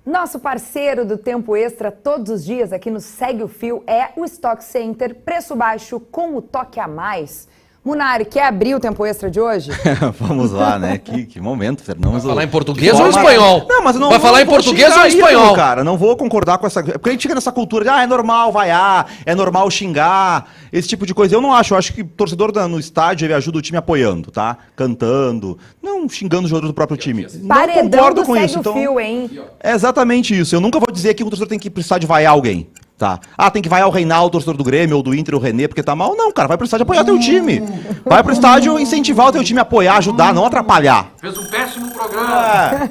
Nosso parceiro do Tempo Extra todos os dias aqui no Segue o Fio é o Stock Center, preço baixo com o toque a mais. Munari, quer abrir o Tempo Extra de hoje? Vamos lá, né? Que momento, Fernando. Vai falar em português ou em espanhol? Não, mas eu não vai falar em português ou em espanhol? Cara, não vou concordar com essa... Porque a gente fica nessa cultura de, é normal vaiar, é normal xingar, esse tipo de coisa. Eu não acho. Eu acho que o torcedor no estádio, ele ajuda o time apoiando, tá? Cantando, não xingando os jogadores do próprio time. Paredão não concordo com segue isso. O então... fio, hein? É exatamente isso. Eu nunca vou dizer que o torcedor tem que precisar de vaiar alguém. Tá. Ah, tem que vaiar o Reinaldo, torcedor do Grêmio, ou do Inter, o René, porque tá mal. Não, cara, vai pro estádio apoiar teu time. Vai pro estádio incentivar o teu time a apoiar, ajudar, não atrapalhar. Fez um péssimo programa.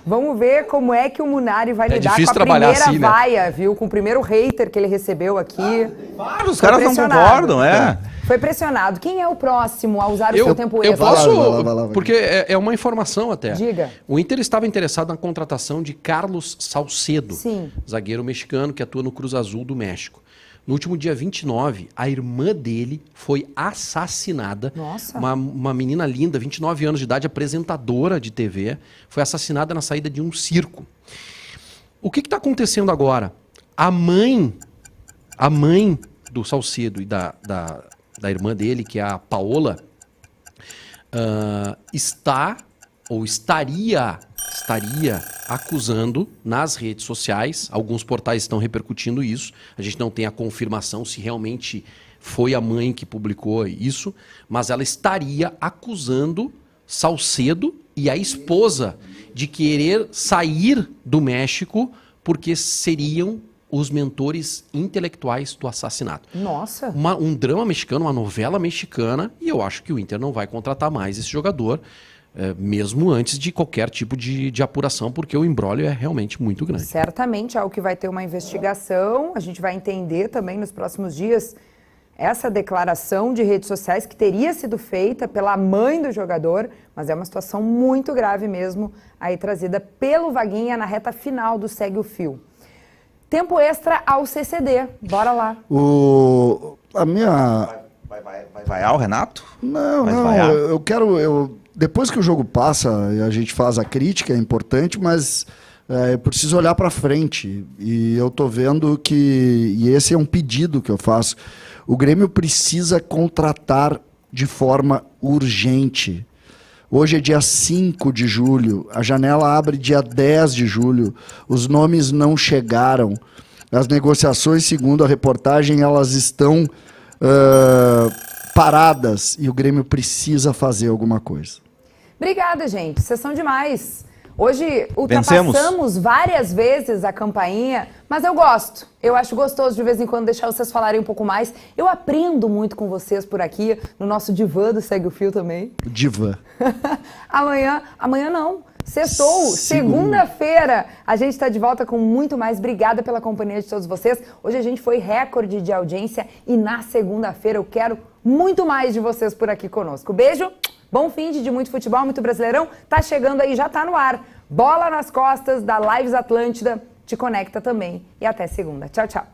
Vamos ver como é que o Munari vai lidar com a primeira assim, vaia, viu? Com o primeiro hater que ele recebeu aqui. Os caras não concordam, Foi pressionado. Quem é o próximo a usar o seu tempo extra? Eu posso, porque é uma informação até. Diga. O Inter estava interessado na contratação de Carlos Salcedo, zagueiro mexicano que atua no Cruz Azul do México. No último dia 29, a irmã dele foi assassinada. Nossa. Uma menina linda, 29 anos de idade, apresentadora de TV, foi assassinada na saída de um circo. O que está acontecendo agora? A mãe do Salcedo e da irmã dele, que é a Paola, estaria acusando nas redes sociais, alguns portais estão repercutindo isso, a gente não tem a confirmação se realmente foi a mãe que publicou isso, mas ela estaria acusando Salcedo e a esposa de querer sair do México porque seriam os mentores intelectuais do assassinato. Nossa! Um drama mexicano, uma novela mexicana, e eu acho que o Inter não vai contratar mais esse jogador, mesmo antes de qualquer tipo de apuração, porque o imbróglio é realmente muito grande. Certamente é algo que vai ter uma investigação, a gente vai entender também nos próximos dias essa declaração de redes sociais que teria sido feita pela mãe do jogador, mas é uma situação muito grave mesmo, aí trazida pelo Vaguinha na reta final do Segue o Fio. Tempo extra ao CCD. Bora lá. Vai vaiar o Renato? Não, eu quero... depois que o jogo passa, a gente faz a crítica, é importante, mas eu preciso olhar para frente. E eu tô vendo que... E esse é um pedido que eu faço. O Grêmio precisa contratar de forma urgente. Hoje é dia 5 de julho, a janela abre dia 10 de julho, os nomes não chegaram. As negociações, segundo a reportagem, elas estão paradas e o Grêmio precisa fazer alguma coisa. Obrigada, gente. Vocês são demais. Hoje ultrapassamos várias vezes a campainha, mas eu gosto. Eu acho gostoso de vez em quando deixar vocês falarem um pouco mais. Eu aprendo muito com vocês por aqui, no nosso divã do Segue o Fio também. Divã. Amanhã não. Sextou, segunda-feira. A gente está de volta com muito mais. Obrigada pela companhia de todos vocês. Hoje a gente foi recorde de audiência e na segunda-feira eu quero muito mais de vocês por aqui conosco. Beijo. Bom fim de muito futebol, muito Brasileirão. Tá chegando aí, já tá no ar. Bola nas costas da Lives Atlântida. Te conecta também. E até segunda. Tchau, tchau.